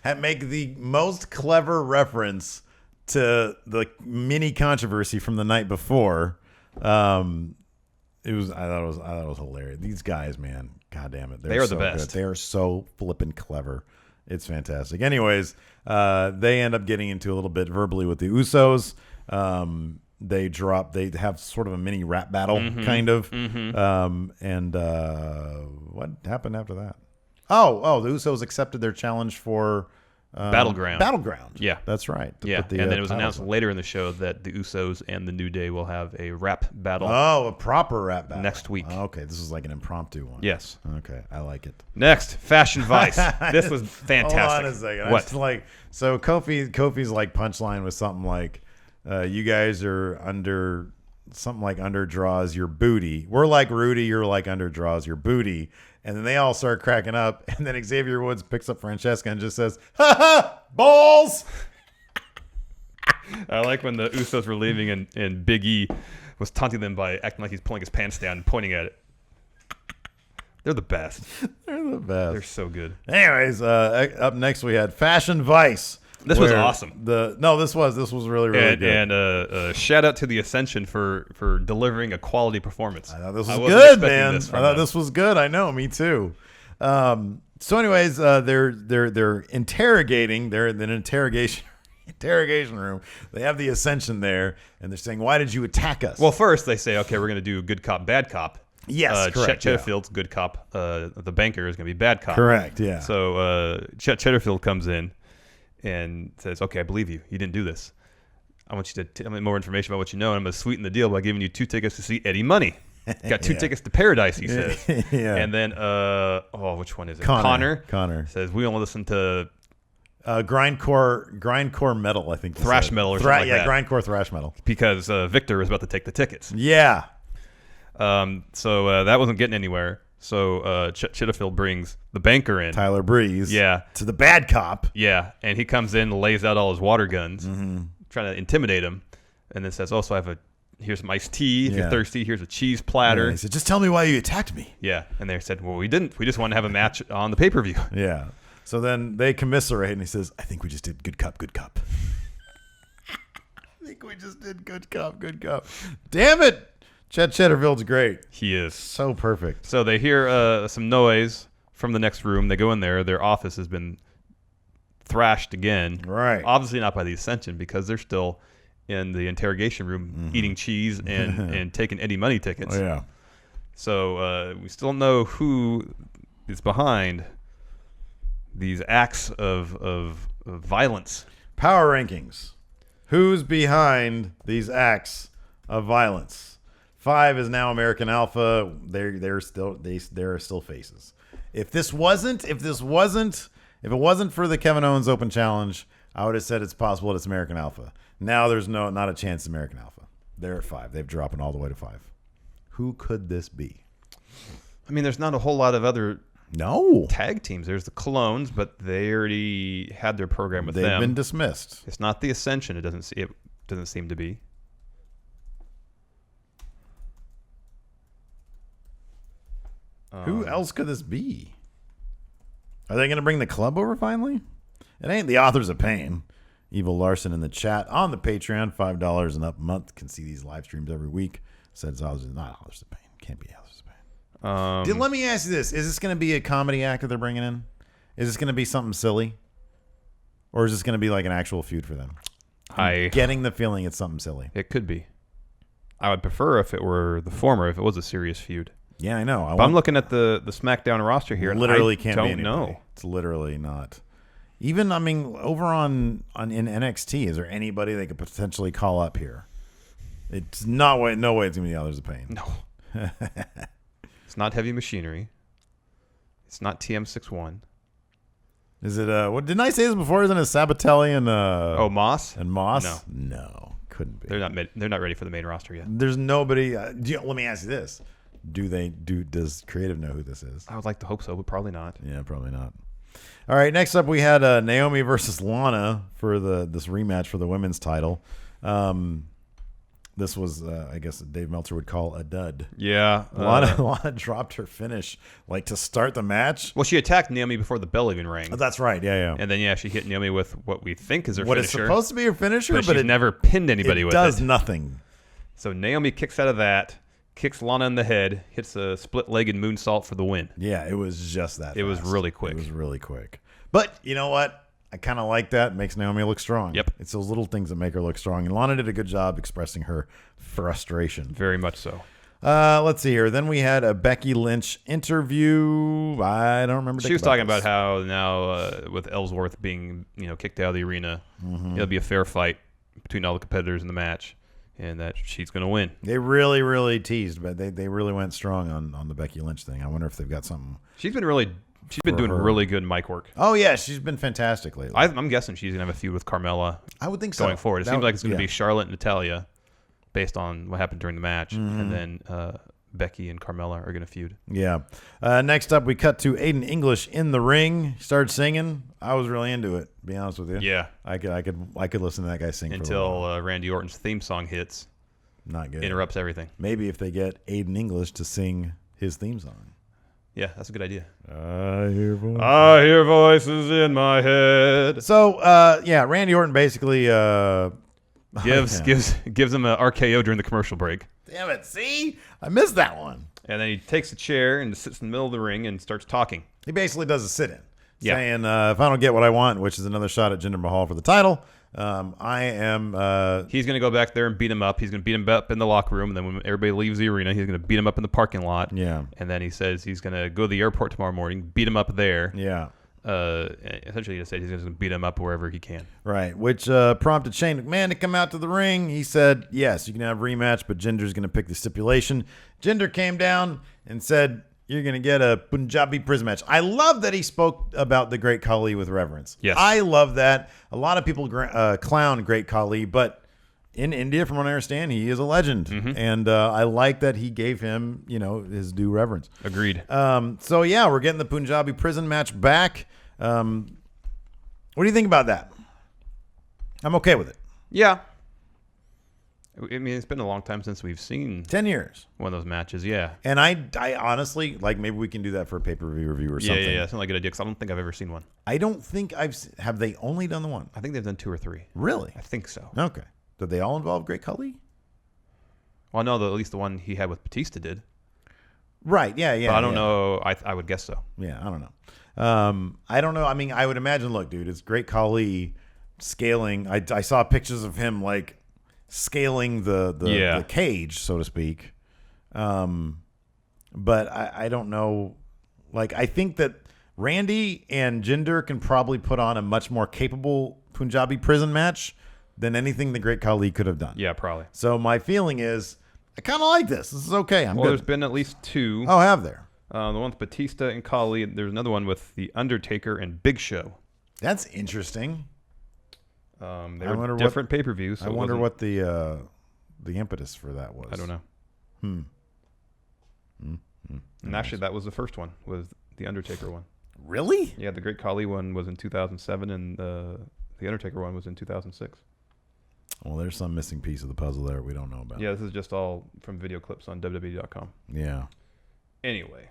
[SPEAKER 1] Make the most clever reference to the mini controversy from the night before. I thought it was hilarious. These guys, man, god damn it,
[SPEAKER 6] they are
[SPEAKER 1] so
[SPEAKER 6] the best.
[SPEAKER 1] Good. They are so flippin' clever. It's fantastic. Anyways, they end up getting into a little bit verbally with the Usos. They have sort of a mini rap battle, kind of. And what happened after that? Oh, the Usos accepted their challenge for Battleground.
[SPEAKER 6] Yeah.
[SPEAKER 1] That's right.
[SPEAKER 6] And then it was announced later in the show that the Usos and the New Day will have a rap battle.
[SPEAKER 1] Oh, a proper rap battle.
[SPEAKER 6] Next week.
[SPEAKER 1] Oh, okay, this is like an impromptu one.
[SPEAKER 6] Yes.
[SPEAKER 1] Okay, I like it.
[SPEAKER 6] Next, Fashion Vice. This was fantastic.
[SPEAKER 1] Hold on a second.
[SPEAKER 6] What?
[SPEAKER 1] So Kofi's like punchline was something like, you guys are under draws your booty. We're like Rudy, you're like under draws your booty. And then they all start cracking up. And then Xavier Woods picks up Francesca and just says, ha ha, balls.
[SPEAKER 6] I like when the Usos were leaving and Big E was taunting them by acting like he's pulling his pants down and pointing at it. They're the best.
[SPEAKER 1] They're the best.
[SPEAKER 6] They're so good.
[SPEAKER 1] Anyways, up next we had Fashion Vice.
[SPEAKER 6] This was awesome.
[SPEAKER 1] This was really good.
[SPEAKER 6] And shout out to the Ascension for delivering a quality performance.
[SPEAKER 1] I thought this was good, man. I thought this was good. I know, me too. So, anyways, they're interrogating. They're in an interrogation room. They have the Ascension there, and they're saying, "Why did you attack us?"
[SPEAKER 6] Well, first they say, "Okay, we're going to do good cop, bad cop."
[SPEAKER 1] Yes, correct.
[SPEAKER 6] Chet Cheddarfield's good cop. The banker is going to be bad cop.
[SPEAKER 1] Correct. Yeah.
[SPEAKER 6] So Chet Cheddarfield comes in and says, "Okay, I believe you. You didn't do this. I want you to tell me more information about what you know, and I'm going to sweeten the deal by giving you 2 tickets to see Eddie Money." Got 2 tickets to paradise, he says.
[SPEAKER 1] Yeah.
[SPEAKER 6] And then, which one is it?
[SPEAKER 1] Connor
[SPEAKER 6] says, we only listen to
[SPEAKER 1] grindcore metal, I think.
[SPEAKER 6] Thrash metal or something like that.
[SPEAKER 1] Yeah, grindcore thrash metal.
[SPEAKER 6] Because Victor is about to take the tickets.
[SPEAKER 1] Yeah.
[SPEAKER 6] So that wasn't getting anywhere. So Chitterfield brings the banker in.
[SPEAKER 1] Tyler Breeze.
[SPEAKER 6] Yeah.
[SPEAKER 1] To the bad cop.
[SPEAKER 6] Yeah. And he comes in, lays out all his water guns, trying to intimidate him, and then says, so here's some iced tea. If you're thirsty, here's a cheese platter.
[SPEAKER 1] Yeah, he said, just tell me why you attacked me.
[SPEAKER 6] Yeah. And they said, well, we didn't. We just want to have a match on the pay-per-view.
[SPEAKER 1] Yeah. So then they commiserate, and he says, I think we just did good cop, good cop. I think we just did good cop, good cop. Damn it. Chet Cheddarfield's great.
[SPEAKER 6] He is.
[SPEAKER 1] So perfect.
[SPEAKER 6] So they hear some noise from the next room. They go in there. Their office has been thrashed again.
[SPEAKER 1] Right.
[SPEAKER 6] Obviously not by the Ascension, because they're still in the interrogation room eating cheese and taking Eddie Money tickets.
[SPEAKER 1] Oh, yeah.
[SPEAKER 6] So we still don't know who is behind these acts of violence.
[SPEAKER 1] Power rankings. Who's behind these acts of violence? 5 is now American Alpha. They're still faces. If it wasn't for the Kevin Owens Open Challenge, I would have said it's possible that it's American Alpha. Now there's not a chance it's American Alpha. They're at 5. They've dropped all the way to 5. Who could this be?
[SPEAKER 6] I mean, there's not a whole lot of other tag teams. There's the Clones, but they already had their program with them.
[SPEAKER 1] They've been dismissed.
[SPEAKER 6] It's not the Ascension. It doesn't seem to be.
[SPEAKER 1] Who else could this be? Are they going to bring the club over finally? It ain't the Authors of Pain. Evil Larson in the chat on the Patreon, $5 and up a month. Can see these live streams every week. Said it's not Authors of Pain. Can't be Authors of Pain. Let me ask you this. Is this going to be a comedy act that they're bringing in? Is this going to be something silly? Or is this going to be like an actual feud for them? I'm getting the feeling it's something silly.
[SPEAKER 6] It could be. I would prefer if it were the former, if it was a serious feud.
[SPEAKER 1] Yeah, I know.
[SPEAKER 6] I'm looking at the Smackdown roster here.
[SPEAKER 1] Literally
[SPEAKER 6] and
[SPEAKER 1] can't be anybody. Know. It's literally not. Even, I mean, over in NXT, is there anybody they could potentially call up here? It's not way. No way it's gonna be the Authors of Pain.
[SPEAKER 6] No. It's not Heavy Machinery. It's not TM61.
[SPEAKER 1] Is it? What didn't I say this before? Isn't it Sabatelli and
[SPEAKER 6] Moss?
[SPEAKER 1] and Moss?
[SPEAKER 6] No,
[SPEAKER 1] couldn't be.
[SPEAKER 6] They're not ready for the main roster yet.
[SPEAKER 1] There's nobody. Let me ask you this: Does Creative know who this is?
[SPEAKER 6] I would like to hope so, but probably not.
[SPEAKER 1] Yeah, probably not. All right, next up we had Naomi versus Lana for this rematch for the women's title. This was, I guess, Dave Meltzer would call a dud.
[SPEAKER 6] Yeah,
[SPEAKER 1] Lana dropped her finish like to start the match.
[SPEAKER 6] Well, she attacked Naomi before the bell even rang.
[SPEAKER 1] Oh, that's right. Yeah.
[SPEAKER 6] And then she hit Naomi with what we think is her
[SPEAKER 1] what
[SPEAKER 6] finisher.
[SPEAKER 1] What is supposed to be her finisher,
[SPEAKER 6] but she's never pinned anybody with it.
[SPEAKER 1] It does nothing.
[SPEAKER 6] So Naomi kicks out of that, kicks Lana in the head, hits a split-legged moonsault for the win.
[SPEAKER 1] Yeah, it was just that.
[SPEAKER 6] It was really quick.
[SPEAKER 1] It was really quick. But you know what? I kind of like that. It makes Naomi look strong.
[SPEAKER 6] Yep.
[SPEAKER 1] It's those little things that make her look strong. And Lana did a good job expressing her frustration.
[SPEAKER 6] Very much so.
[SPEAKER 1] Let's see here. Then we had a Becky Lynch interview. I don't remember.
[SPEAKER 6] She was talking about how now with Ellsworth being kicked out of the arena, it'll be a fair fight between all the competitors in the match, and that she's going to win.
[SPEAKER 1] They really, really teased, but they really went strong on the Becky Lynch thing. I wonder if they've got something.
[SPEAKER 6] She's been doing really good mic work.
[SPEAKER 1] Oh, yeah. She's been fantastic lately.
[SPEAKER 6] I'm guessing she's going to have a feud with Carmella.
[SPEAKER 1] I would think so.
[SPEAKER 6] Going forward. It seems like it's going to be Charlotte and Natalia based on what happened during the match. And then Becky and Carmella are going to feud.
[SPEAKER 1] Yeah. Next up, we cut to Aiden English in the ring. He started singing. I was really into it, to be honest with you.
[SPEAKER 6] Yeah.
[SPEAKER 1] I could listen to that guy sing
[SPEAKER 6] until Randy Orton's theme song hits.
[SPEAKER 1] Not good.
[SPEAKER 6] Interrupts everything.
[SPEAKER 1] Maybe if they get Aiden English to sing his theme song.
[SPEAKER 6] Yeah, that's a good idea.
[SPEAKER 1] I
[SPEAKER 6] hear voices in my head.
[SPEAKER 1] So, Randy Orton basically
[SPEAKER 6] gives him an RKO during the commercial break.
[SPEAKER 1] Damn it! See, I missed that one.
[SPEAKER 6] And then he takes a chair and sits in the middle of the ring and starts talking.
[SPEAKER 1] He basically does a sit-in, saying, "If I don't get what I want, which is another shot at Jinder Mahal for the title, I am."
[SPEAKER 6] He's going to go back there and beat him up. He's going to beat him up in the locker room, and then when everybody leaves the arena, he's going to beat him up in the parking lot.
[SPEAKER 1] Yeah.
[SPEAKER 6] And then he says he's going to go to the airport tomorrow morning, beat him up there.
[SPEAKER 1] Yeah.
[SPEAKER 6] Essentially, he said he's going to beat him up wherever he can.
[SPEAKER 1] Right, which prompted Shane McMahon to come out to the ring. He said, "Yes, you can have a rematch, but Jinder's going to pick the stipulation." Jinder came down and said, "You're going to get a Punjabi prison match." I love that he spoke about the Great Khali with reverence.
[SPEAKER 6] Yes.
[SPEAKER 1] I love that. A lot of people clown Great Khali, but in India, from what I understand, he is a legend. And I like that he gave him, his due reverence.
[SPEAKER 6] Agreed.
[SPEAKER 1] So, yeah, we're getting the Punjabi prison match back. What do you think about that? I'm okay with it.
[SPEAKER 6] Yeah. I mean, it's been a long time since we've seen
[SPEAKER 1] 10 years.
[SPEAKER 6] One of those matches, yeah.
[SPEAKER 1] And I honestly, maybe we can do that for a pay-per-view review or something.
[SPEAKER 6] Yeah, sounds like a good idea, because I don't think I've ever seen one.
[SPEAKER 1] I don't think have they only done the one?
[SPEAKER 6] I think they've done 2 or 3.
[SPEAKER 1] Really?
[SPEAKER 6] I think so.
[SPEAKER 1] Okay. Did they all involve Great Khali?
[SPEAKER 6] Well, no, at least the one he had with Batista did.
[SPEAKER 1] Right, yeah.
[SPEAKER 6] But I don't know. I would guess so.
[SPEAKER 1] Yeah, I don't know. I don't know. I mean, I would imagine, look, dude, it's Great Khali scaling. I saw pictures of him, scaling the cage, so to speak. But I don't know. I think that Randy and Jinder can probably put on a much more capable Punjabi prison match than anything the Great Khali could have done.
[SPEAKER 6] Yeah, probably.
[SPEAKER 1] So my feeling is I kind of like this. This is okay. I'm good.
[SPEAKER 6] There's been at least 2.
[SPEAKER 1] Oh, have there?
[SPEAKER 6] The one with Batista and Khali. There's another one with The Undertaker and Big Show.
[SPEAKER 1] That's interesting.
[SPEAKER 6] They were different pay-per-views. So
[SPEAKER 1] I wonder what the impetus for that was.
[SPEAKER 6] I don't know. And actually, that was the first one, was the Undertaker one.
[SPEAKER 1] Really?
[SPEAKER 6] Yeah, the Great Khali one was in 2007, and the Undertaker one was in 2006.
[SPEAKER 1] Well, there's some missing piece of the puzzle there we don't know about.
[SPEAKER 6] Yeah, this is just all from video clips on WWE.com.
[SPEAKER 1] Yeah.
[SPEAKER 6] Anyway,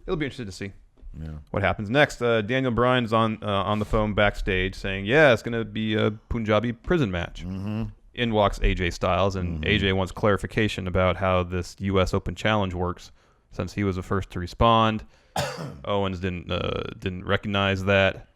[SPEAKER 6] it'll be interesting to see
[SPEAKER 1] Yeah.
[SPEAKER 6] what happens next. Daniel Bryan's on the phone backstage saying, "Yeah, it's going to be a Punjabi prison match." Mm-hmm. In walks AJ Styles, and AJ wants clarification about how this U.S. Open Challenge works, since he was the first to respond. Owens didn't recognize that.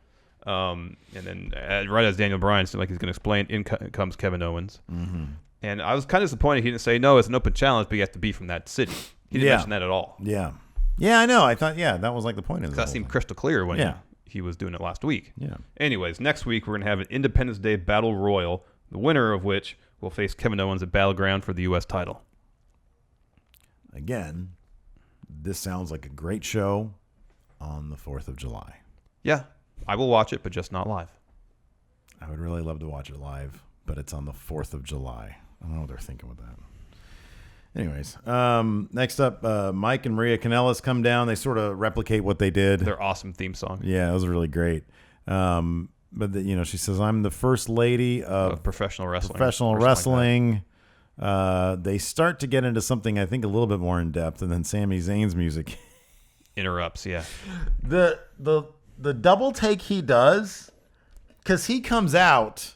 [SPEAKER 6] And then right as Daniel Bryan seemed like he's going to explain, in comes Kevin Owens. Mm-hmm. And I was kind of disappointed he didn't say, no, it's an open challenge, but you have to be from that city. He didn't mention that at all.
[SPEAKER 1] Yeah. Yeah, I know. I thought, that was the point of it.
[SPEAKER 6] That seemed crystal clear when he was doing it last week.
[SPEAKER 1] Yeah.
[SPEAKER 6] Anyways, next week we're going to have an Independence Day Battle Royal, the winner of which will face Kevin Owens at Battleground for the U.S. title.
[SPEAKER 1] Again, this sounds like a great show on the 4th of July.
[SPEAKER 6] Yeah, I will watch it, but just not live.
[SPEAKER 1] I would really love to watch it live, but it's on the 4th of July. I don't know what they're thinking with that. Anyways, next up, Mike and Maria Kanellis come down. They sort of replicate what they did.
[SPEAKER 6] Their awesome theme song.
[SPEAKER 1] Yeah, it was really great. But she says, "I'm the first lady of
[SPEAKER 6] professional wrestling."
[SPEAKER 1] Professional wrestling. They start to get into something I think a little bit more in depth, and then Sami Zayn's music
[SPEAKER 6] interrupts. Yeah,
[SPEAKER 1] the double take he does, because he comes out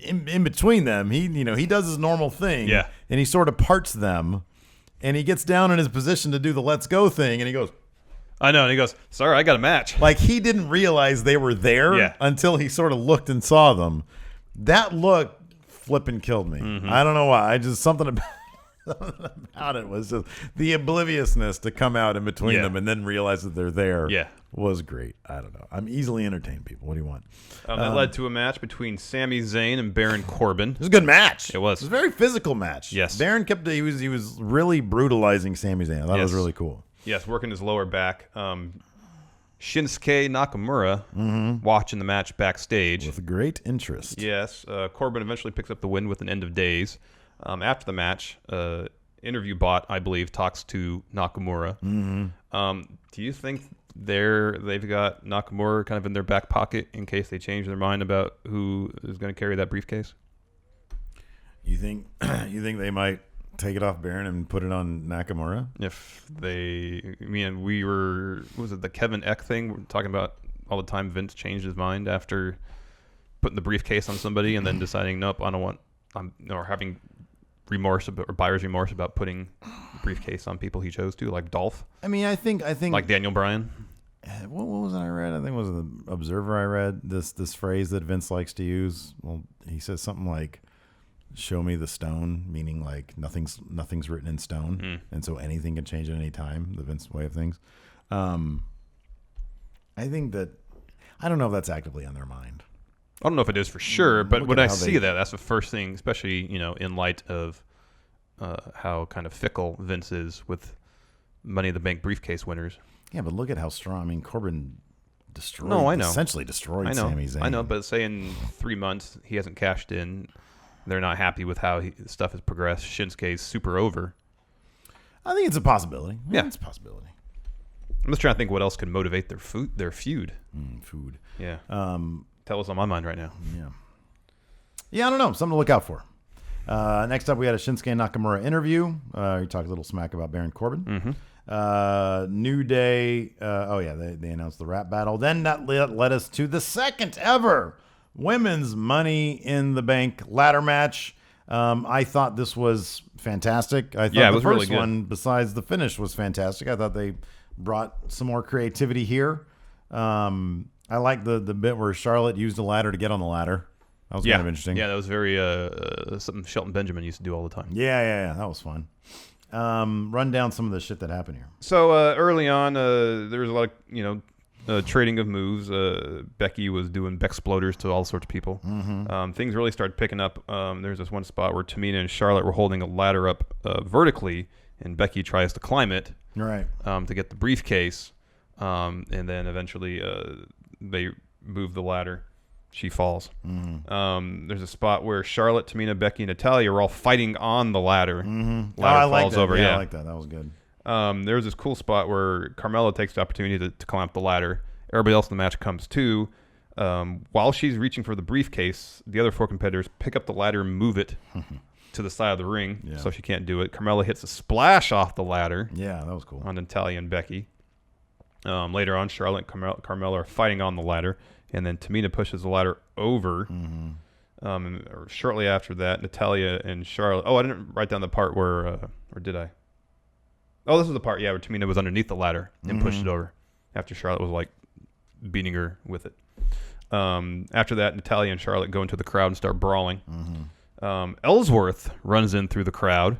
[SPEAKER 1] in between them. He does his normal thing.
[SPEAKER 6] Yeah,
[SPEAKER 1] and he sort of parts them, and he gets down in his position to do the "let's go" thing, and he goes,
[SPEAKER 6] I know, and he goes, "Sorry, I got a match."
[SPEAKER 1] Like he didn't realize they were there until he sort of looked and saw them. That look flipping killed me.
[SPEAKER 6] Mm-hmm.
[SPEAKER 1] I don't know why. Something about it was just the obliviousness to come out in between them and then realize that they're there.
[SPEAKER 6] Yeah,
[SPEAKER 1] was great. I don't know. I'm easily entertained, people. What do you want?
[SPEAKER 6] That led to a match between Sami Zayn and Baron Corbin.
[SPEAKER 1] It was a good match.
[SPEAKER 6] It was.
[SPEAKER 1] It was a very physical match.
[SPEAKER 6] Yes.
[SPEAKER 1] Baron he was really brutalizing Sami Zayn. I thought it was really cool.
[SPEAKER 6] Yes, working his lower back. Shinsuke Nakamura watching the match backstage.
[SPEAKER 1] With great interest.
[SPEAKER 6] Yes. Corbin eventually picks up the win with an end of days. After the match, interview bot, I believe, talks to Nakamura. Do you think they've got Nakamura kind of in their back pocket in case they change their mind about who is going to carry that briefcase?
[SPEAKER 1] You think they might take it off Baron and put it on Nakamura?
[SPEAKER 6] If was it the Kevin Eck thing? We're talking about all the time Vince changed his mind after putting the briefcase on somebody and then deciding, nope, I don't want, or having remorse or buyer's remorse about putting the briefcase on people he chose to, like Dolph.
[SPEAKER 1] I think
[SPEAKER 6] like Daniel Bryan.
[SPEAKER 1] What was it I read? I think it was the Observer I read this phrase that Vince likes to use. Well, he says something like, "Show me the stone," meaning like nothing's written in stone, and so anything can change at any time. The Vince way of things. I think that I don't know if that's actively on their mind.
[SPEAKER 6] I don't know if it is for sure, but when I see that's the first thing, especially in light of how kind of fickle Vince is with Money in the Bank briefcase winners.
[SPEAKER 1] Yeah, but look at how strong. I mean, Corbin destroyed.
[SPEAKER 6] No, I know.
[SPEAKER 1] Essentially destroyed Sami Zayn.
[SPEAKER 6] I know, but say in 3 months he hasn't cashed in. They're not happy with how stuff has progressed. Shinsuke's super over.
[SPEAKER 1] I think it's a possibility.
[SPEAKER 6] Yeah,
[SPEAKER 1] it's a possibility.
[SPEAKER 6] I'm just trying to think what else can motivate their feud.
[SPEAKER 1] Food.
[SPEAKER 6] Yeah. Tell us on my mind right now.
[SPEAKER 1] Yeah, I don't know. Something to look out for. Next up, we had a Shinsuke Nakamura interview. He talked a little smack about Baron Corbin. New Day. They announced the rap battle. Then that led us to the second ever women's Money in the Bank ladder match. I thought this was fantastic. I thought
[SPEAKER 6] it was
[SPEAKER 1] the first
[SPEAKER 6] really good.
[SPEAKER 1] one, besides the finish, was fantastic. I thought they brought some more creativity here. I like the bit where Charlotte used a ladder to get on the ladder. That was kind of interesting.
[SPEAKER 6] Yeah, that was very something Shelton Benjamin used to do all the time.
[SPEAKER 1] Yeah. That was fun. Run down some of the shit that happened here.
[SPEAKER 6] So early on, there was a lot of trading of moves. Becky was doing Bexploders to all sorts of people. Things really started picking up. There's this one spot where Tamina and Charlotte were holding a ladder up vertically, and Becky tries to climb it to get the briefcase. And then eventually they move the ladder. She falls. There's a spot where Charlotte, Tamina, Becky, and Natalya are all fighting on the ladder. Ladder falls over.
[SPEAKER 1] Yeah, I like that. That was good.
[SPEAKER 6] There was this cool spot where Carmella takes the opportunity to climb up the ladder. Everybody else in the match comes too. While she's reaching for the briefcase, the other four competitors pick up the ladder and move it to the side of the ring, so she can't do it. Carmella hits a splash off the ladder.
[SPEAKER 1] Yeah, that was cool.
[SPEAKER 6] On Natalya and Becky. Later on, Charlotte and Carmella are fighting on the ladder, and then Tamina pushes the ladder over. Or shortly after that, Natalya and Charlotte. Oh, I didn't write down the part where, or did I? Oh, this is the part, where Tamina was underneath the ladder and pushed it over after Charlotte was like beating her with it. After that, Natalya and Charlotte go into the crowd and start brawling. Ellsworth runs in through the crowd,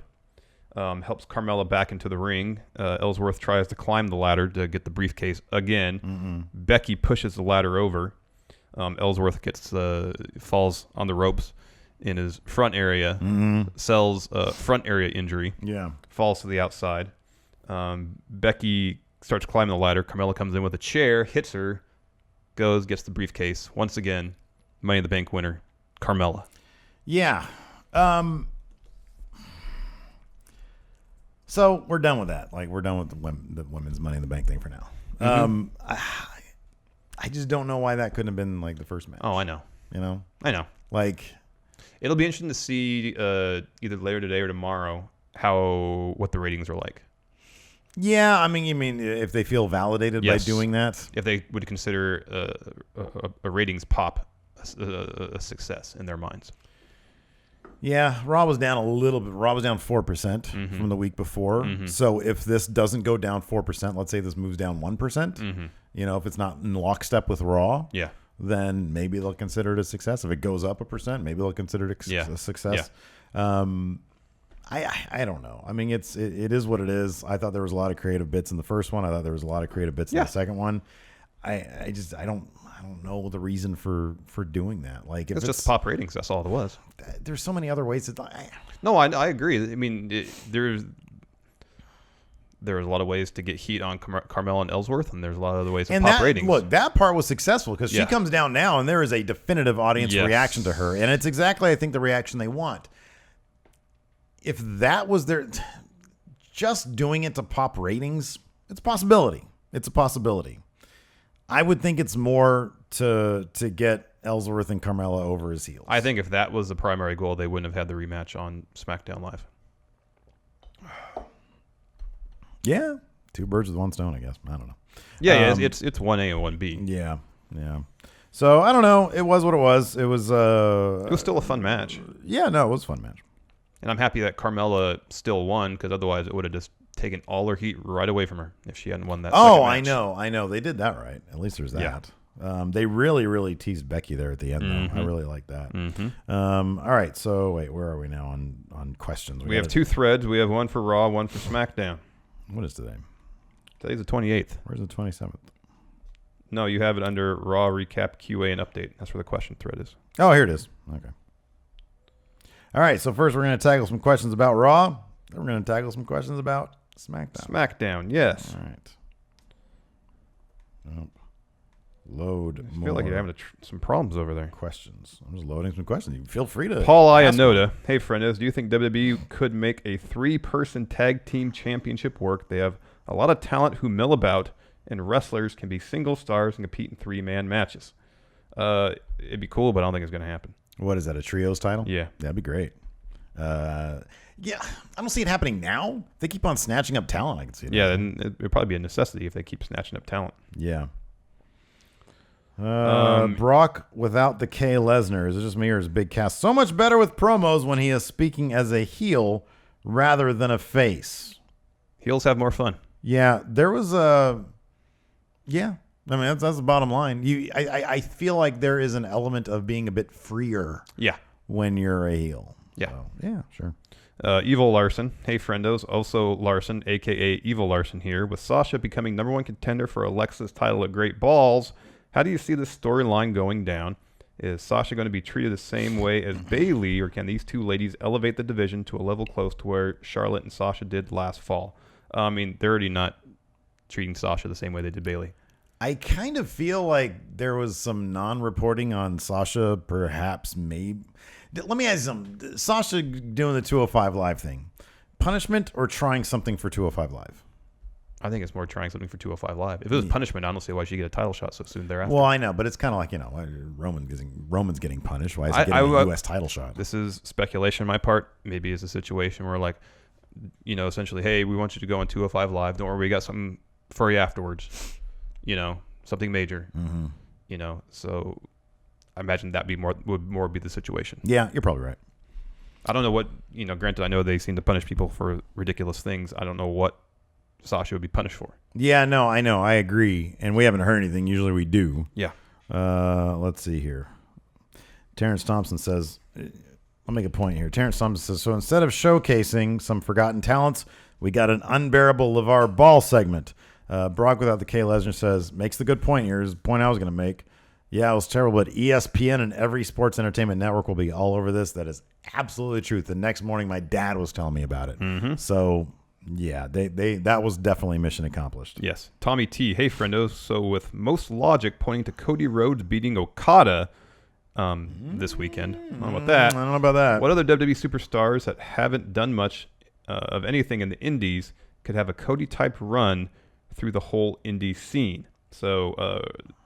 [SPEAKER 6] helps Carmella back into the ring. Ellsworth tries to climb the ladder to get the briefcase again. Becky pushes the ladder over. Ellsworth falls on the ropes, in his front area, sells a front area injury, falls to the outside. Becky starts climbing the ladder. Carmella comes in with a chair, hits her, goes, gets the briefcase. Once again, Money in the Bank winner, Carmella.
[SPEAKER 1] Yeah. So we're done with that. Like, we're done with the women's Money in the Bank thing for now. I just don't know why that couldn't have been like the first match.
[SPEAKER 6] Oh, I know.
[SPEAKER 1] You know?
[SPEAKER 6] I know.
[SPEAKER 1] Like,
[SPEAKER 6] it'll be interesting to see either later today or tomorrow what the ratings are like.
[SPEAKER 1] Yeah, I mean, you mean if they feel validated by doing that?
[SPEAKER 6] If they would consider a ratings pop a success in their minds.
[SPEAKER 1] Yeah, Raw was down a little bit. Raw was down 4% from the week before. So if this doesn't go down 4%, let's say this moves down 1%, you know, if it's not in lockstep with Raw, then maybe they'll consider it a success. If it goes up 1%, maybe they'll consider it a success. I don't know. I mean, it is what it is. I thought there was a lot of creative bits in the first one. I thought there was a lot of creative bits in the second one. I don't know the reason for doing that. Like, if
[SPEAKER 6] it's just pop ratings. That's all it was.
[SPEAKER 1] There's so many other ways to.
[SPEAKER 6] No, I agree. I mean, there's a lot of ways to get heat on Carmella and Ellsworth, and there's a lot of other ways to pop ratings.
[SPEAKER 1] Look, that part was successfur because she comes down now, and there is a definitive audience reaction to her, and it's exactly, I think, the reaction they want. If that was just doing it to pop ratings, it's a possibility. It's a possibility. I would think it's more to get Ellsworth and Carmella over his heels.
[SPEAKER 6] I think if that was the primary goal, they wouldn't have had the rematch on SmackDown Live.
[SPEAKER 1] Yeah, two birds with one stone, I guess. I don't know.
[SPEAKER 6] Yeah, it's 1A and 1B.
[SPEAKER 1] Yeah. So I don't know. It was what it was. It was
[SPEAKER 6] still a fun match.
[SPEAKER 1] Yeah, no, it was a fun match.
[SPEAKER 6] And I'm happy that Carmella still won, because otherwise it would have just taken all her heat right away from her if she hadn't won that.
[SPEAKER 1] Oh,
[SPEAKER 6] second match.
[SPEAKER 1] I know. They did that right. At least there's that. They really, really teased Becky there at the end, though. I really like that. All right. So wait, where are we now on questions?
[SPEAKER 6] We have two threads. We have one for Raw, one for SmackDown.
[SPEAKER 1] What is today?
[SPEAKER 6] Today's the 28th.
[SPEAKER 1] Where's the 27th?
[SPEAKER 6] No, you have it under Raw Recap, QA, and Update. That's where the question thread is.
[SPEAKER 1] Oh, here it is. Okay. All right, so first we're going to tackle some questions about Raw. Then we're going to tackle some questions about SmackDown.
[SPEAKER 6] SmackDown, yes.
[SPEAKER 1] All right. Nope. Load
[SPEAKER 6] I feel like you're having some problems over there.
[SPEAKER 1] Questions. I'm just loading some questions. You feel free to.
[SPEAKER 6] Paul Ianoda. Hey, friendos. Do you think WWE could make a 3-person tag team championship work? They have a lot of talent who mill about, and wrestlers can be single stars and compete in 3-man matches. It'd be cool, but I don't think it's going to happen.
[SPEAKER 1] What is that, a trios title?
[SPEAKER 6] Yeah.
[SPEAKER 1] That'd be great. Yeah, I don't see it happening now. If they keep on snatching up talent, I can see it.
[SPEAKER 6] Yeah, and it'd probably be a necessity if they keep snatching up talent.
[SPEAKER 1] Yeah. Brock without the K Lesnar. Is it just me or is Big Cass so much better with promos when he is speaking as a heel rather than a face?
[SPEAKER 6] Heels have more fun.
[SPEAKER 1] Yeah, there was a... Yeah, I mean, that's the bottom line. I feel like there is an element of being a bit freer when you're a heel.
[SPEAKER 6] Yeah.
[SPEAKER 1] So, yeah, sure.
[SPEAKER 6] Evil Larson. Hey, friendos. Also Larson, a.k.a. Evil Larson here. With Sasha becoming #1 contender for Alexa's title at Great Balls, how do you see this storyline going down? Is Sasha going to be treated the same way as Bayley, or can these two ladies elevate the division to a level close to where Charlotte and Sasha did last fall? I mean, they're already not treating Sasha the same way they did Bayley.
[SPEAKER 1] I kind of feel like there was some non-reporting on Sasha, perhaps, maybe. Let me ask you something. Sasha doing the 205 Live thing, punishment or trying something for 205 Live?
[SPEAKER 6] I think it's more trying something for 205 Live. If it was punishment, I don't see why she get a title shot so soon thereafter.
[SPEAKER 1] Well, I know, but it's kind of like, Roman's getting punished. Why is he getting a U.S. title shot?
[SPEAKER 6] This is speculation on my part. Maybe it's a situation where, like, essentially, hey, we want you to go on 205 Live. Don't worry, we got something for you afterwards. Something major. So I imagine that would more be the situation.
[SPEAKER 1] Yeah, you're probably right.
[SPEAKER 6] I don't know what, granted, I know they seem to punish people for ridiculous things. I don't know what Sasha would be punished for.
[SPEAKER 1] Yeah, no, I know. I agree. And we haven't heard anything. Usually we do.
[SPEAKER 6] Yeah.
[SPEAKER 1] Let's see here. Terrence Thompson says, I'll make a point here. Terrence Thompson says, so instead of showcasing some forgotten talents, we got an unbearable LeVar Ball segment. Brock without the K Lesnar says, makes the good point here. Is the point I was going to make. Yeah, it was terrible. But ESPN and every sports entertainment network will be all over this. That is absolutely the truth. The next morning, my dad was telling me about it.
[SPEAKER 6] Mm-hmm.
[SPEAKER 1] So, yeah, that was definitely mission accomplished.
[SPEAKER 6] Yes. Tommy T. Hey, friendo. So with most logic pointing to Cody Rhodes beating Okada this weekend. I don't know about that.
[SPEAKER 1] I don't know about that.
[SPEAKER 6] What other WWE superstars that haven't done much of anything in the indies could have a Cody-type run through the whole indie scene? So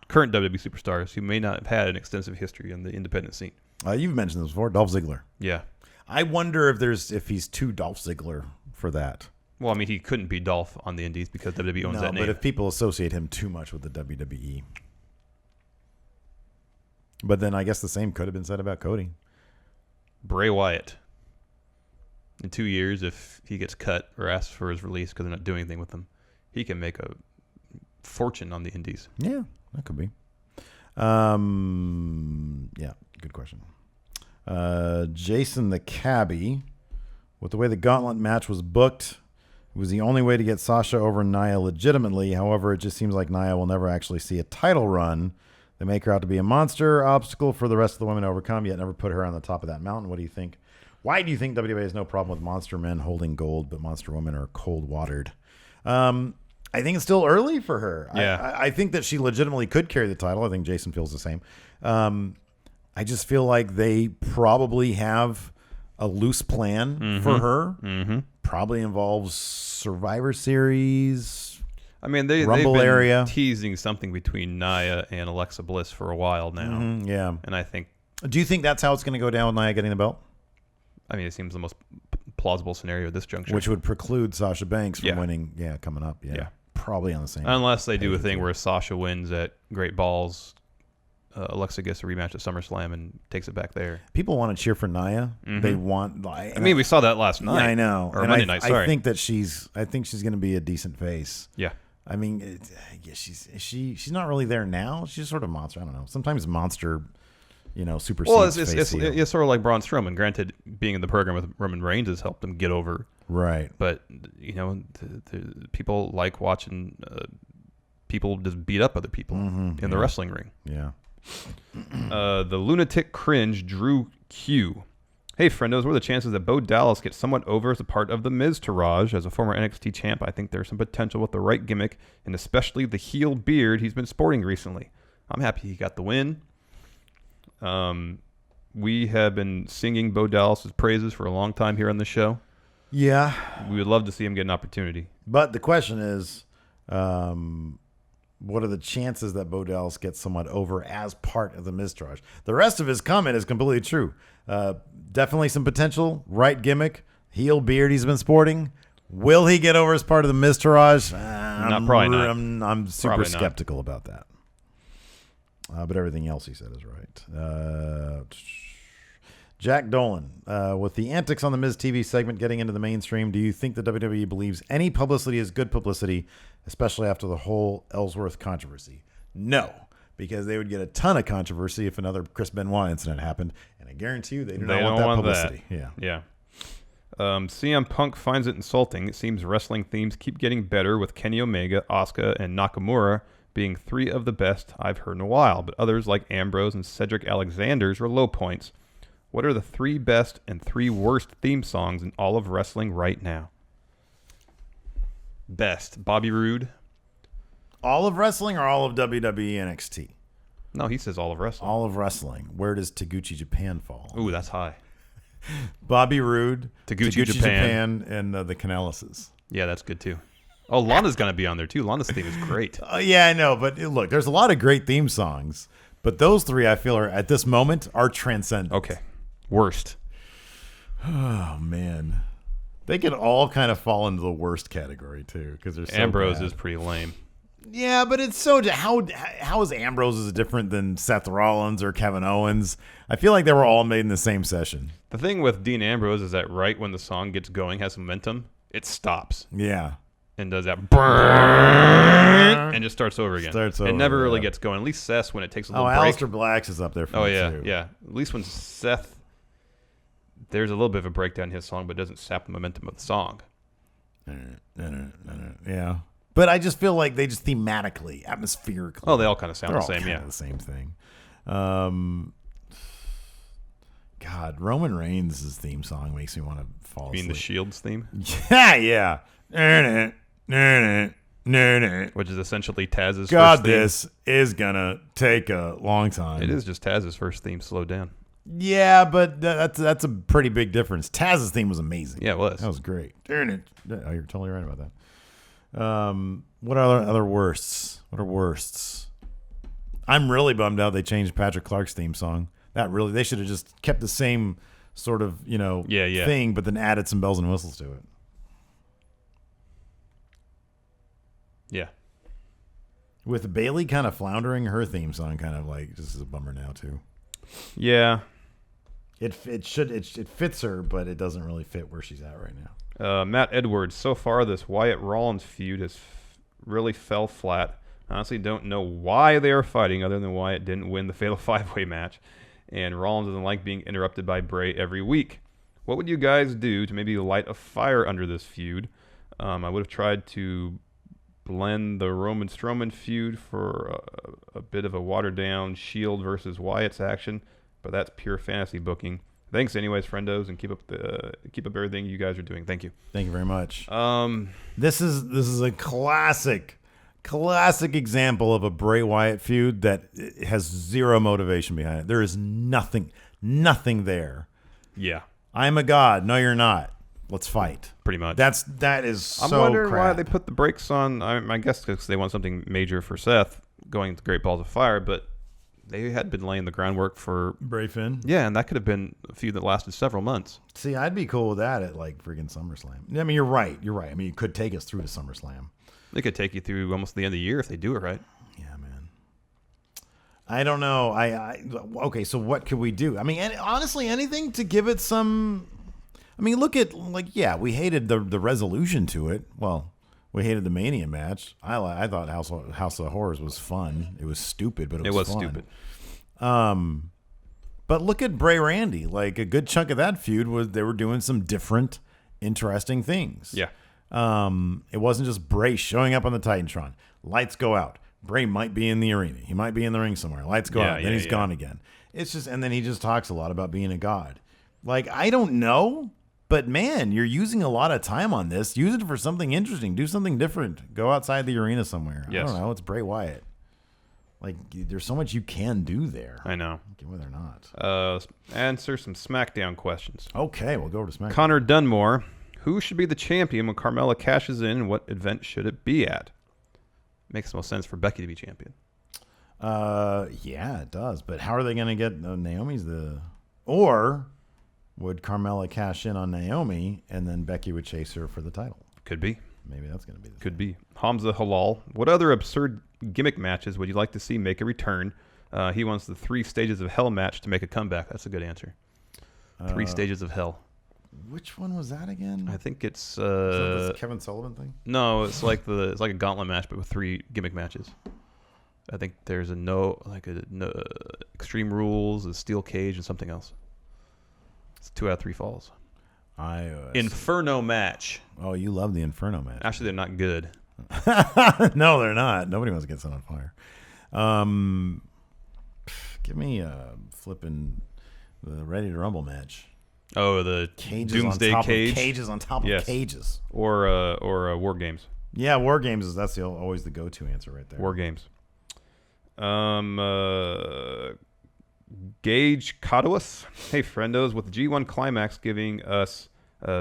[SPEAKER 6] current WWE superstars who may not have had an extensive history in the independent scene.
[SPEAKER 1] You've mentioned this before, Dolph Ziggler.
[SPEAKER 6] Yeah.
[SPEAKER 1] I wonder if he's too Dolph Ziggler for that.
[SPEAKER 6] Well, I mean, he couldn't be Dolph on the indies because WWE owns that name.
[SPEAKER 1] But if people associate him too much with the WWE. But then I guess the same could have been said about Cody.
[SPEAKER 6] Bray Wyatt. In 2 years, if he gets cut or asks for his release because they're not doing anything with him, he can make a fortune on the indies.
[SPEAKER 1] Yeah, that could be. Yeah, good question. Jason the Cabbie. With the way the gauntlet match was booked, it was the only way to get Sasha over Nia legitimately. However, it just seems like Nia will never actually see a title run. They make her out to be a monster obstacle for the rest of the women to overcome, yet never put her on the top of that mountain. What do you think? Why do you think WWE has no problem with monster men holding gold, but monster women are cold-watered? I think it's still early for her.
[SPEAKER 6] Yeah.
[SPEAKER 1] I think that she legitimately could carry the title. I think Jason feels the same. I just feel like they probably have a loose plan for her.
[SPEAKER 6] Mm-hmm.
[SPEAKER 1] Probably involves Survivor Series.
[SPEAKER 6] I mean, they've
[SPEAKER 1] Rumble
[SPEAKER 6] been
[SPEAKER 1] area.
[SPEAKER 6] teasing something between Nia and Alexa Bliss for a while now.
[SPEAKER 1] Yeah.
[SPEAKER 6] And I think,
[SPEAKER 1] Do you think that's how it's going to go down with Nia getting the belt?
[SPEAKER 6] I mean, it seems the most plausible scenario at this juncture.
[SPEAKER 1] Which would preclude Sasha Banks from
[SPEAKER 6] Yeah.
[SPEAKER 1] winning. Yeah, coming up. Yeah. Probably on the same.
[SPEAKER 6] Unless they do a thing
[SPEAKER 1] pay-per-view.
[SPEAKER 6] where Sasha wins at Great Balls, Alexa gets a rematch at SummerSlam and takes it back there.
[SPEAKER 1] People want to cheer for Nia. They want.
[SPEAKER 6] I mean, we saw that last night.
[SPEAKER 1] Yeah, I know.
[SPEAKER 6] Or
[SPEAKER 1] And
[SPEAKER 6] Monday night, sorry.
[SPEAKER 1] I think that she's going to be a decent face.
[SPEAKER 6] Yeah.
[SPEAKER 1] I mean, she's not really there now. She's sort of monster. I don't know. Sometimes monster, supersedes
[SPEAKER 6] Well,
[SPEAKER 1] face
[SPEAKER 6] it's
[SPEAKER 1] heel.
[SPEAKER 6] sort of like Braun Strowman. Granted, being in the program with Roman Reigns has helped him get over.
[SPEAKER 1] Right.
[SPEAKER 6] But, the people like watching people just beat up other people in the wrestling ring.
[SPEAKER 1] Yeah.
[SPEAKER 6] The lunatic cringe Drew Q. Hey, friendos, what are the chances that Bo Dallas gets somewhat over as a part of the Miz Taraj? As a former NXT champ, I think there's some potential with the right gimmick, and especially the heel beard he's been sporting recently. I'm happy he got the win. We have been singing Bo Dallas's praises for a long time here on the show.
[SPEAKER 1] Yeah.
[SPEAKER 6] We would love to see him get an opportunity.
[SPEAKER 1] But the question is, what are the chances that Bo Dallas gets somewhat over as part of the Miztourage? The rest of his comment is completely true. Definitely some potential. Right gimmick. Heel beard he's been sporting. Will he get over as part of the Miztourage?
[SPEAKER 6] Probably not.
[SPEAKER 1] I'm super
[SPEAKER 6] Probably not.
[SPEAKER 1] skeptical about that. But everything else he said is right. Jack Dolan, with the antics on the Miz TV segment getting into the mainstream, do you think the WWE believes any publicity is good publicity, especially after the whole Ellsworth controversy? No, because they would get a ton of controversy if another Chris Benoit incident happened, and I guarantee you they do not want that publicity. Yeah.
[SPEAKER 6] CM Punk finds it insulting. It seems wrestling themes keep getting better, with Kenny Omega, Asuka, and Nakamura being three of the best I've heard in a while, but others like Ambrose and Cedric Alexander's are low points. What are the three best and three worst theme songs in all of wrestling right now? Best, Bobby Roode.
[SPEAKER 1] All of wrestling or all of WWE NXT?
[SPEAKER 6] No, he says all of wrestling.
[SPEAKER 1] All of wrestling. Where does Taguchi Japan fall?
[SPEAKER 6] Ooh, that's high.
[SPEAKER 1] Bobby Roode,
[SPEAKER 6] Taguchi Japan.
[SPEAKER 1] and the Canellises.
[SPEAKER 6] Yeah, that's good too. Oh, Lana's going to be on there too. Lana's theme is great.
[SPEAKER 1] Yeah, I know. But look, there's a lot of great theme songs. But those three, I feel, are at this moment are transcendent.
[SPEAKER 6] Okay. Worst.
[SPEAKER 1] Oh, man. They could all kind of fall into the worst category, too, because they're so
[SPEAKER 6] Ambrose
[SPEAKER 1] bad.
[SPEAKER 6] is pretty lame.
[SPEAKER 1] Yeah, but it's so... How is Ambrose's different than Seth Rollins or Kevin Owens? I feel like they were all made in the same session.
[SPEAKER 6] The thing with Dean Ambrose is that right when the song gets going, has momentum, it stops
[SPEAKER 1] Yeah.
[SPEAKER 6] and does that and just starts over again.
[SPEAKER 1] Starts
[SPEAKER 6] It
[SPEAKER 1] over,
[SPEAKER 6] never really
[SPEAKER 1] yeah.
[SPEAKER 6] gets going. At least Seth, when it takes a
[SPEAKER 1] Oh,
[SPEAKER 6] little break.
[SPEAKER 1] Aleister Black's is up there for
[SPEAKER 6] Oh,
[SPEAKER 1] me,
[SPEAKER 6] yeah,
[SPEAKER 1] too.
[SPEAKER 6] yeah. At least when Seth... There's a little bit of a breakdown in his song, but it doesn't sap the momentum of the song.
[SPEAKER 1] Yeah. But I just feel like they just thematically, atmospherically.
[SPEAKER 6] Oh, they all kind of sound
[SPEAKER 1] they're
[SPEAKER 6] the
[SPEAKER 1] all
[SPEAKER 6] same.
[SPEAKER 1] kinda
[SPEAKER 6] Yeah.
[SPEAKER 1] the same thing. God, Roman Reigns' theme song makes me want to fall
[SPEAKER 6] You mean
[SPEAKER 1] asleep.
[SPEAKER 6] the Shields theme,
[SPEAKER 1] Yeah.
[SPEAKER 6] which is essentially Taz's
[SPEAKER 1] God,
[SPEAKER 6] first theme.
[SPEAKER 1] this is gonna take a long time.
[SPEAKER 6] It is just Taz's first theme slowed down.
[SPEAKER 1] Yeah, but that's a pretty big difference. Taz's theme was amazing.
[SPEAKER 6] Yeah, it was.
[SPEAKER 1] That was great. Oh, you're totally right about that. What are other worsts? What are worsts? I'm really bummed out they changed Patrick Clark's theme song. They should have just kept the same sort of, thing, but then added some bells and whistles to it.
[SPEAKER 6] Yeah.
[SPEAKER 1] With Bailey kind of floundering, her theme song kind of like just is a bummer now too.
[SPEAKER 6] Yeah.
[SPEAKER 1] It fits her, but it doesn't really fit where she's at right now.
[SPEAKER 6] Matt Edwards, so far this Wyatt Rollins feud has really fell flat. I honestly don't know why they are fighting other than Wyatt didn't win the Fatal 5-Way match. And Rollins doesn't like being interrupted by Bray every week. What would you guys do to maybe light a fire under this feud? I would have tried to blend the Roman Strowman feud for a bit of a watered-down Shield versus Wyatt's action, but that's pure fantasy booking. Thanks, anyways, friendos, and keep up everything you guys are doing. Thank you.
[SPEAKER 1] Thank you very much. This is a classic example of a Bray Wyatt feud that has zero motivation behind it. There is nothing there.
[SPEAKER 6] Yeah.
[SPEAKER 1] I'm a god. No, you're not. Let's fight.
[SPEAKER 6] Pretty much.
[SPEAKER 1] That is so
[SPEAKER 6] I'm wondering
[SPEAKER 1] crap.
[SPEAKER 6] why they put the brakes on. I guess because they want something major for Seth going to Great Balls of Fire, but they had been laying the groundwork for
[SPEAKER 1] Bray Finn.
[SPEAKER 6] Yeah, and that could have been a feud that lasted several months.
[SPEAKER 1] See, I'd be cool with that at like freaking SummerSlam. I mean, you're right. I mean, it could take us through to SummerSlam.
[SPEAKER 6] They could take you through almost the end of the year if they do it right.
[SPEAKER 1] Yeah, man. I don't know. Okay, so what could we do? I mean, honestly, anything to give it some. I mean, look at we hated the resolution to it. Well, we hated the Mania match. I thought House of Horrors was fun. It was stupid, but it was fun.
[SPEAKER 6] Stupid.
[SPEAKER 1] But look at Bray Randy. Like a good chunk of that feud was they were doing some different, interesting things.
[SPEAKER 6] Yeah.
[SPEAKER 1] It wasn't just Bray showing up on the Titantron. Lights go out. Bray might be in the arena. He might be in the ring somewhere. Lights go out. Then he's gone again. It's just, and then he just talks a lot about being a god. Like, I don't know, but man, you're using a lot of time on this. Use it for something interesting. Do something different. Go outside the arena somewhere.
[SPEAKER 6] Yes.
[SPEAKER 1] I don't know. It's Bray Wyatt. Like, there's so much you can do there.
[SPEAKER 6] I know.
[SPEAKER 1] Whether or not.
[SPEAKER 6] Answer some SmackDown questions.
[SPEAKER 1] Okay, we'll go over to SmackDown.
[SPEAKER 6] Connor Dunmore. Who should be the champion when Carmella cashes in, and what event should it be at? Makes the most sense for Becky to be champion.
[SPEAKER 1] Yeah, it does. But how are they going to get Naomi's or would Carmella cash in on Naomi and then Becky would chase her for the title?
[SPEAKER 6] Could be.
[SPEAKER 1] Maybe that's going to be the
[SPEAKER 6] Could be. Hamza Halal. What other absurd gimmick matches would you like to see make a return? He wants the 3 Stages of Hell match to make a comeback. That's a good answer. 3 Stages of Hell.
[SPEAKER 1] Which one was that again?
[SPEAKER 6] I think it's
[SPEAKER 1] is that this Kevin Sullivan thing?
[SPEAKER 6] No, it's like a gauntlet match, but with 3 gimmick matches. I think there's no Extreme Rules, a Steel Cage, and something else. It's 2 out of 3 falls. Inferno match.
[SPEAKER 1] Oh, you love the Inferno match.
[SPEAKER 6] Actually, they're not good.
[SPEAKER 1] No, they're not. Nobody wants to get set on fire. Give me flipping the Ready to Rumble match.
[SPEAKER 6] Oh, the
[SPEAKER 1] Cages
[SPEAKER 6] Doomsday
[SPEAKER 1] on top
[SPEAKER 6] Cage.
[SPEAKER 1] Of cages on top of cages.
[SPEAKER 6] Or War Games.
[SPEAKER 1] Yeah, War Games that's always the go-to answer right there.
[SPEAKER 6] War Games. Gage Cotowus. Hey, friendos. With the G1 Climax giving us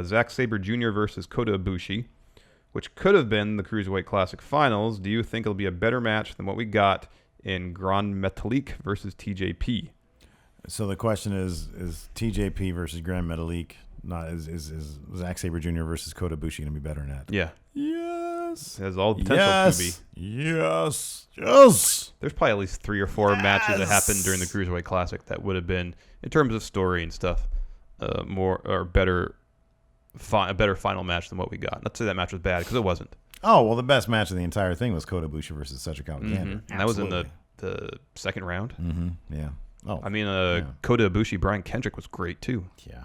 [SPEAKER 6] Zack Sabre Jr. versus Kota Ibushi, which could have been the Cruiserweight Classic Finals, do you think it'll be a better match than what we got in Grand Metalik versus TJP?
[SPEAKER 1] So the question is TJP versus Grand Metalik, is Zack Sabre Jr. versus Kota Ibushi going to be better than that?
[SPEAKER 6] Yeah.
[SPEAKER 1] Yes.
[SPEAKER 6] It has all the potential to be.
[SPEAKER 1] Yes.
[SPEAKER 6] There's probably at least 3 or 4 matches that happened during the Cruiserweight Classic that would have been, in terms of story and stuff, a better final match than what we got. Not to say that match was bad, because it wasn't.
[SPEAKER 1] Oh, well, the best match of the entire thing was Kota Ibushi versus Cedric Alexander.
[SPEAKER 6] Mm-hmm. And that was in the second round.
[SPEAKER 1] Mm-hmm. Yeah. Oh,
[SPEAKER 6] I mean, Kota Ibushi, Brian Kendrick was great, too.
[SPEAKER 1] Yeah.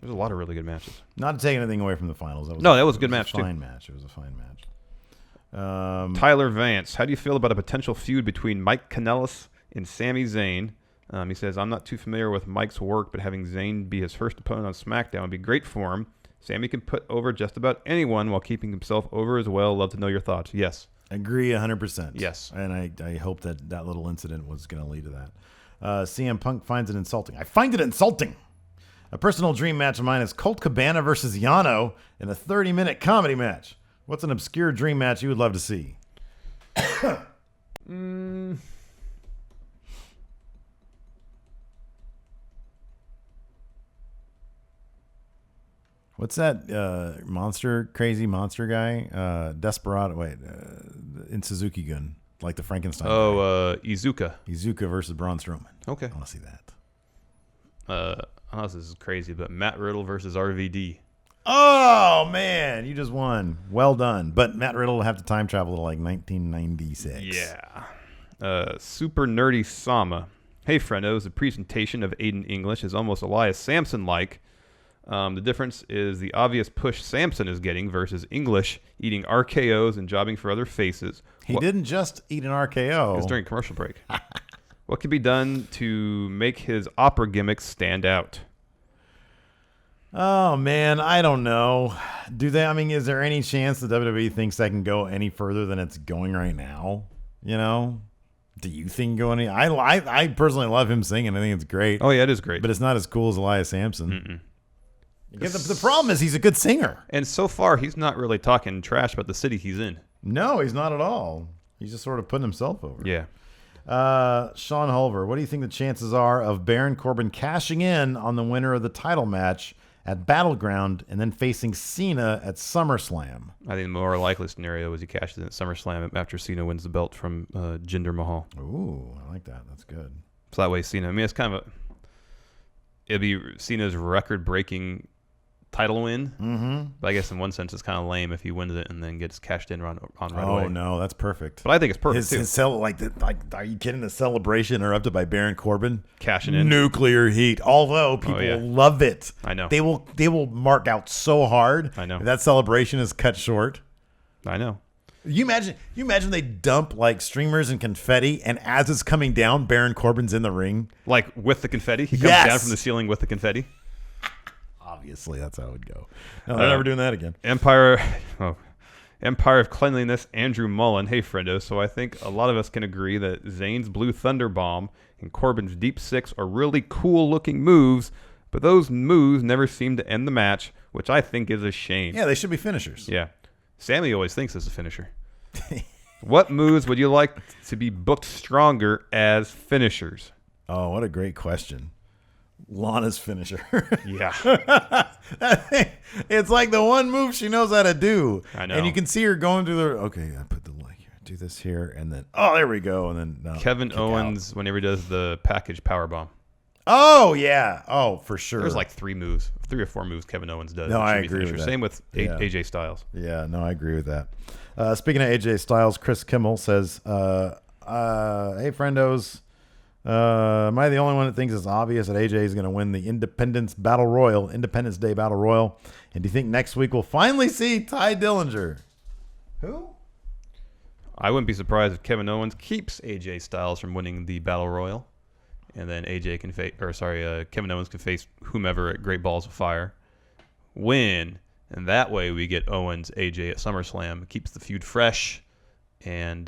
[SPEAKER 6] There's a lot of really good matches.
[SPEAKER 1] Not to take anything away from the finals.
[SPEAKER 6] That was a good match, too.
[SPEAKER 1] It was a fine match.
[SPEAKER 6] Tyler Vance, how do you feel about a potential feud between Mike Kanellis and Sami Zayn? He says, I'm not too familiar with Mike's work, but having Zayn be his first opponent on SmackDown would be great for him. Sami can put over just about anyone while keeping himself over as well. Love to know your thoughts. Yes.
[SPEAKER 1] Agree 100%.
[SPEAKER 6] Yes.
[SPEAKER 1] And I hope that little incident was going to lead to that. CM Punk finds it insulting. I find it insulting. A personal dream match of mine is Colt Cabana versus Yano in a 30-minute comedy match. What's an obscure dream match you would love to see? What's that crazy monster guy? Desperado. Wait, in Suzuki Gun, like the Frankenstein.
[SPEAKER 6] Iizuka.
[SPEAKER 1] Iizuka versus Braun Strowman.
[SPEAKER 6] Okay.
[SPEAKER 1] I want to see that.
[SPEAKER 6] I know this is crazy, but Matt Riddle versus RVD.
[SPEAKER 1] Oh man, you just won. Well done. But Matt Riddle will have to time travel to like 1996.
[SPEAKER 6] Yeah. Super nerdy Sama. Hey friendos, the presentation of Aiden English is almost Elias Sampson-like. The difference is the obvious push Samson is getting versus English eating RKOs and jobbing for other faces.
[SPEAKER 1] He didn't just eat an RKO.
[SPEAKER 6] It was during commercial break. What can be done to make his opera gimmicks stand out?
[SPEAKER 1] Oh man, I don't know. Do they? I mean, is there any chance the WWE thinks that can go any further than it's going right now? You know, do you think go any? I personally love him singing. I think it's great.
[SPEAKER 6] Oh yeah, it is great.
[SPEAKER 1] But it's not as cool as Elias Sampson. The problem is he's a good singer.
[SPEAKER 6] And so far, he's not really talking trash about the city he's in.
[SPEAKER 1] No, he's not at all. He's just sort of putting himself over.
[SPEAKER 6] Yeah.
[SPEAKER 1] Sean Hulver, what do you think the chances are of Baron Corbin cashing in on the winner of the title match at Battleground and then facing Cena at SummerSlam?
[SPEAKER 6] I think the more likely scenario is he cashes in at SummerSlam after Cena wins the belt from Jinder Mahal.
[SPEAKER 1] Ooh, I like that. That's good.
[SPEAKER 6] So that way Cena, I mean, it's kind of it'll be Cena's record-breaking title win. Mm-hmm. But I guess in one sense it's kind of lame if he wins it and then gets cashed in on right away.
[SPEAKER 1] Oh no, that's perfect.
[SPEAKER 6] But I think it's perfect too.
[SPEAKER 1] Are you kidding? The celebration interrupted by Baron Corbin
[SPEAKER 6] cashing in,
[SPEAKER 1] nuclear heat. Although people love it,
[SPEAKER 6] I know
[SPEAKER 1] they will mark out so hard.
[SPEAKER 6] I know
[SPEAKER 1] if that celebration is cut short.
[SPEAKER 6] I know.
[SPEAKER 1] You imagine they dump like streamers and confetti, and as it's coming down, Baron Corbin's in the ring,
[SPEAKER 6] like with the confetti. He comes down from the ceiling with the confetti.
[SPEAKER 1] Obviously, that's how it would go. No, they're never doing that again.
[SPEAKER 6] Empire of Cleanliness, Andrew Mullen. Hey, friendo. So I think a lot of us can agree that Zayn's Blue Thunder Bomb and Corbin's Deep Six are really cool-looking moves, but those moves never seem to end the match, which I think is a shame.
[SPEAKER 1] Yeah, they should be finishers.
[SPEAKER 6] Yeah. Sammy always thinks it's a finisher. What moves would you like to be booked stronger as finishers?
[SPEAKER 1] Oh, what a great question. Lana's finisher.
[SPEAKER 6] Yeah.
[SPEAKER 1] It's like the one move she knows how to do.
[SPEAKER 6] I know.
[SPEAKER 1] And you can see her going through the, okay, I put the leg here, do this here, and then, oh, there we go. And then
[SPEAKER 6] Kevin Owens, whenever he does the package powerbomb.
[SPEAKER 1] Oh, yeah. Oh, for sure.
[SPEAKER 6] There's like 3 or 4 moves Kevin Owens does.
[SPEAKER 1] No, I agree with that.
[SPEAKER 6] Same with AJ Styles.
[SPEAKER 1] Yeah, no, I agree with that. Speaking of AJ Styles, Chris Kimmel says, hey, friendos, am I the only one that thinks it's obvious that AJ is going to win the Independence Day Battle Royal? And do you think next week we'll finally see Ty Dillinger? Who?
[SPEAKER 6] I wouldn't be surprised if Kevin Owens keeps AJ Styles from winning the Battle Royal, and then Kevin Owens can face whomever at Great Balls of Fire, win, and that way we get Owens AJ at SummerSlam, keeps the feud fresh, and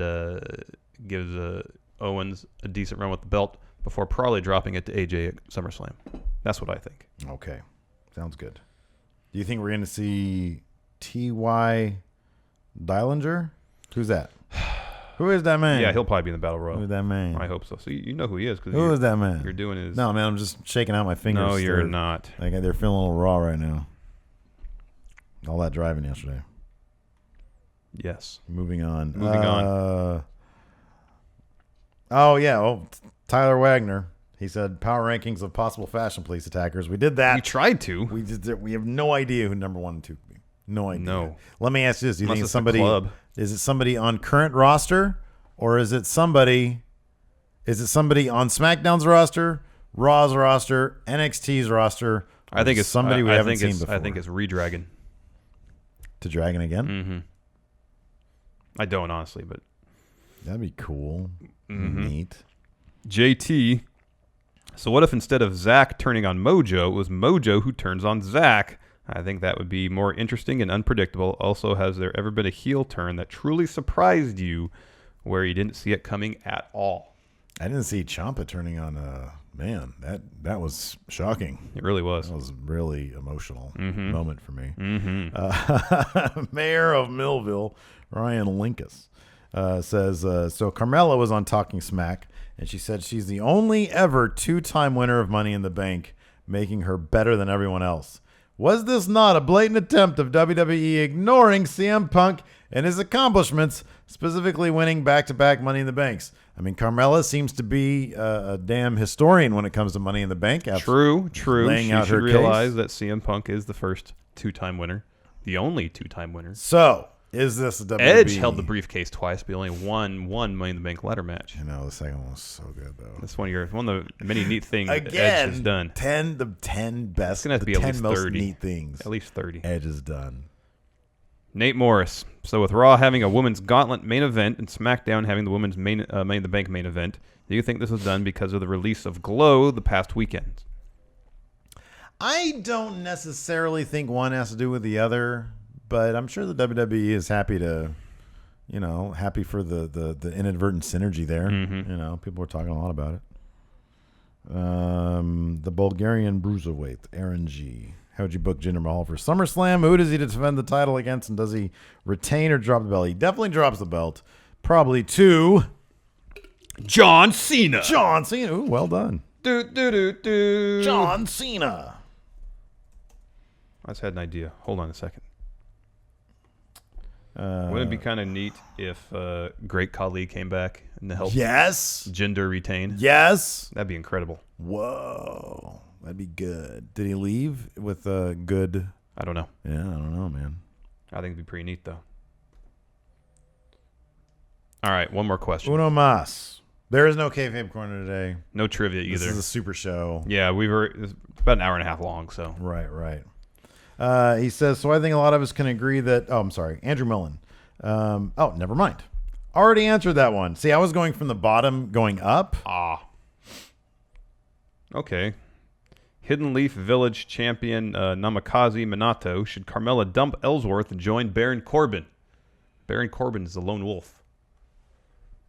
[SPEAKER 6] gives Owens a decent run with the belt before probably dropping it to AJ at SummerSlam. That's what I think.
[SPEAKER 1] Okay. Sounds good. Do you think we're going to see T.Y. Dillinger? Who's that? Who is that man?
[SPEAKER 6] Yeah, he'll probably be in the Battle Royal.
[SPEAKER 1] Who is that man?
[SPEAKER 6] I hope so. So you know who he is.
[SPEAKER 1] Who is that man?
[SPEAKER 6] You're doing his...
[SPEAKER 1] No, man, I'm just shaking out my fingers.
[SPEAKER 6] No, you're not.
[SPEAKER 1] Like they're feeling a little raw right now. All that driving yesterday.
[SPEAKER 6] Yes.
[SPEAKER 1] Moving on. Oh, yeah. Well, Tyler Wagner. He said power rankings of possible fashion police attackers. We did that.
[SPEAKER 6] We tried to.
[SPEAKER 1] We have no idea who number 1 and 2 could be. No idea.
[SPEAKER 6] No.
[SPEAKER 1] Let me ask you this. Do you think it's
[SPEAKER 6] somebody?
[SPEAKER 1] Is it somebody on current roster, or is it somebody on SmackDown's roster, Raw's roster, NXT's roster?
[SPEAKER 6] I think it's
[SPEAKER 1] somebody we haven't seen before.
[SPEAKER 6] I think it's Redragon.
[SPEAKER 1] To Dragon again?
[SPEAKER 6] Mm-hmm. I don't, honestly, but
[SPEAKER 1] That'd be cool. Neat.
[SPEAKER 6] JT. So what if instead of Zach turning on Mojo, it was Mojo who turns on Zach? I think that would be more interesting and unpredictable. Also, has there ever been a heel turn that truly surprised you where you didn't see it coming at all?
[SPEAKER 1] I didn't see Ciampa turning on man. That was shocking.
[SPEAKER 6] It really was.
[SPEAKER 1] That was really emotional moment for me.
[SPEAKER 6] Mm-hmm.
[SPEAKER 1] Mayor of Millville, Ryan Linkus, says, so Carmella was on Talking Smack, and she said she's the only ever 2-time winner of Money in the Bank, making her better than everyone else. Was this not a blatant attempt of WWE ignoring CM Punk and his accomplishments, specifically winning back-to-back Money in the Banks? I mean, Carmella seems to be a damn historian when it comes to Money in the Bank.
[SPEAKER 6] True.
[SPEAKER 1] Laying
[SPEAKER 6] She
[SPEAKER 1] out
[SPEAKER 6] should
[SPEAKER 1] her
[SPEAKER 6] realize
[SPEAKER 1] case.
[SPEAKER 6] that CM Punk is the first 2-time winner, the only 2-time winner.
[SPEAKER 1] So, is this a WWE?
[SPEAKER 6] Edge held the briefcase twice, but only won one Money in the Bank ladder match.
[SPEAKER 1] You know, the second one was so good, though.
[SPEAKER 6] That's one of the many neat things Edge
[SPEAKER 1] Again,
[SPEAKER 6] has done.
[SPEAKER 1] the 10 best,
[SPEAKER 6] It's gonna have to
[SPEAKER 1] the
[SPEAKER 6] be at
[SPEAKER 1] 10
[SPEAKER 6] least
[SPEAKER 1] most
[SPEAKER 6] 30.
[SPEAKER 1] neat things
[SPEAKER 6] At least 30.
[SPEAKER 1] Edge has done.
[SPEAKER 6] Nate Morris. So with Raw having a women's gauntlet main event and SmackDown having the women's Money in the Bank main event, do you think this was done because of the release of Glow the past weekend?
[SPEAKER 1] I don't necessarily think one has to do with the other, but I'm sure the WWE is happy to, happy for the inadvertent synergy there.
[SPEAKER 6] Mm-hmm.
[SPEAKER 1] You know, people were talking a lot about it. The Bulgarian bruiserweight, Aaron G. How would you book Jinder Mahal for SummerSlam? Who does he defend the title against, and does he retain or drop the belt? He definitely drops the belt. Probably to
[SPEAKER 6] John Cena.
[SPEAKER 1] John Cena. Ooh, well done.
[SPEAKER 6] Do.
[SPEAKER 1] John Cena.
[SPEAKER 6] I just had an idea. Hold on a second. Wouldn't it be kind of neat if Great Khali came back and helped
[SPEAKER 1] Yes.
[SPEAKER 6] Jinder retain?
[SPEAKER 1] Yes.
[SPEAKER 6] That'd be incredible.
[SPEAKER 1] Whoa. That'd be good. Did he leave with a good...
[SPEAKER 6] I don't know.
[SPEAKER 1] Yeah, I don't know, man.
[SPEAKER 6] I think it'd be pretty neat, though. All right, one more question.
[SPEAKER 1] Uno mas. There is no kayfabe corner today.
[SPEAKER 6] No trivia
[SPEAKER 1] This
[SPEAKER 6] either.
[SPEAKER 1] is a super show.
[SPEAKER 6] Yeah, it's about an hour and a half long, so.
[SPEAKER 1] Right. He says, so I think a lot of us can agree that... Oh, I'm sorry. Andrew Millen. Never mind. Already answered that one. See, I was going from the bottom going up.
[SPEAKER 6] Okay. Hidden Leaf Village champion Namikaze Minato. Should Carmella dump Ellsworth and join Baron Corbin? Baron Corbin is the lone wolf.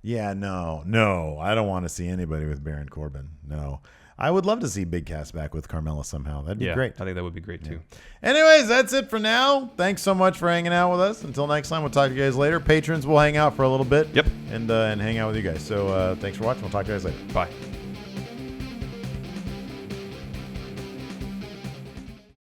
[SPEAKER 1] Yeah, no. I don't want to see anybody with Baron Corbin. No. I would love to see Big Cass back with Carmella somehow. That'd be great.
[SPEAKER 6] I think that would be great, too.
[SPEAKER 1] Anyways, that's it for now. Thanks so much for hanging out with us. Until next time, we'll talk to you guys later. Patrons will hang out for a little bit.
[SPEAKER 6] Yep.
[SPEAKER 1] And hang out with you guys. So thanks for watching. We'll talk to you guys later.
[SPEAKER 6] Bye.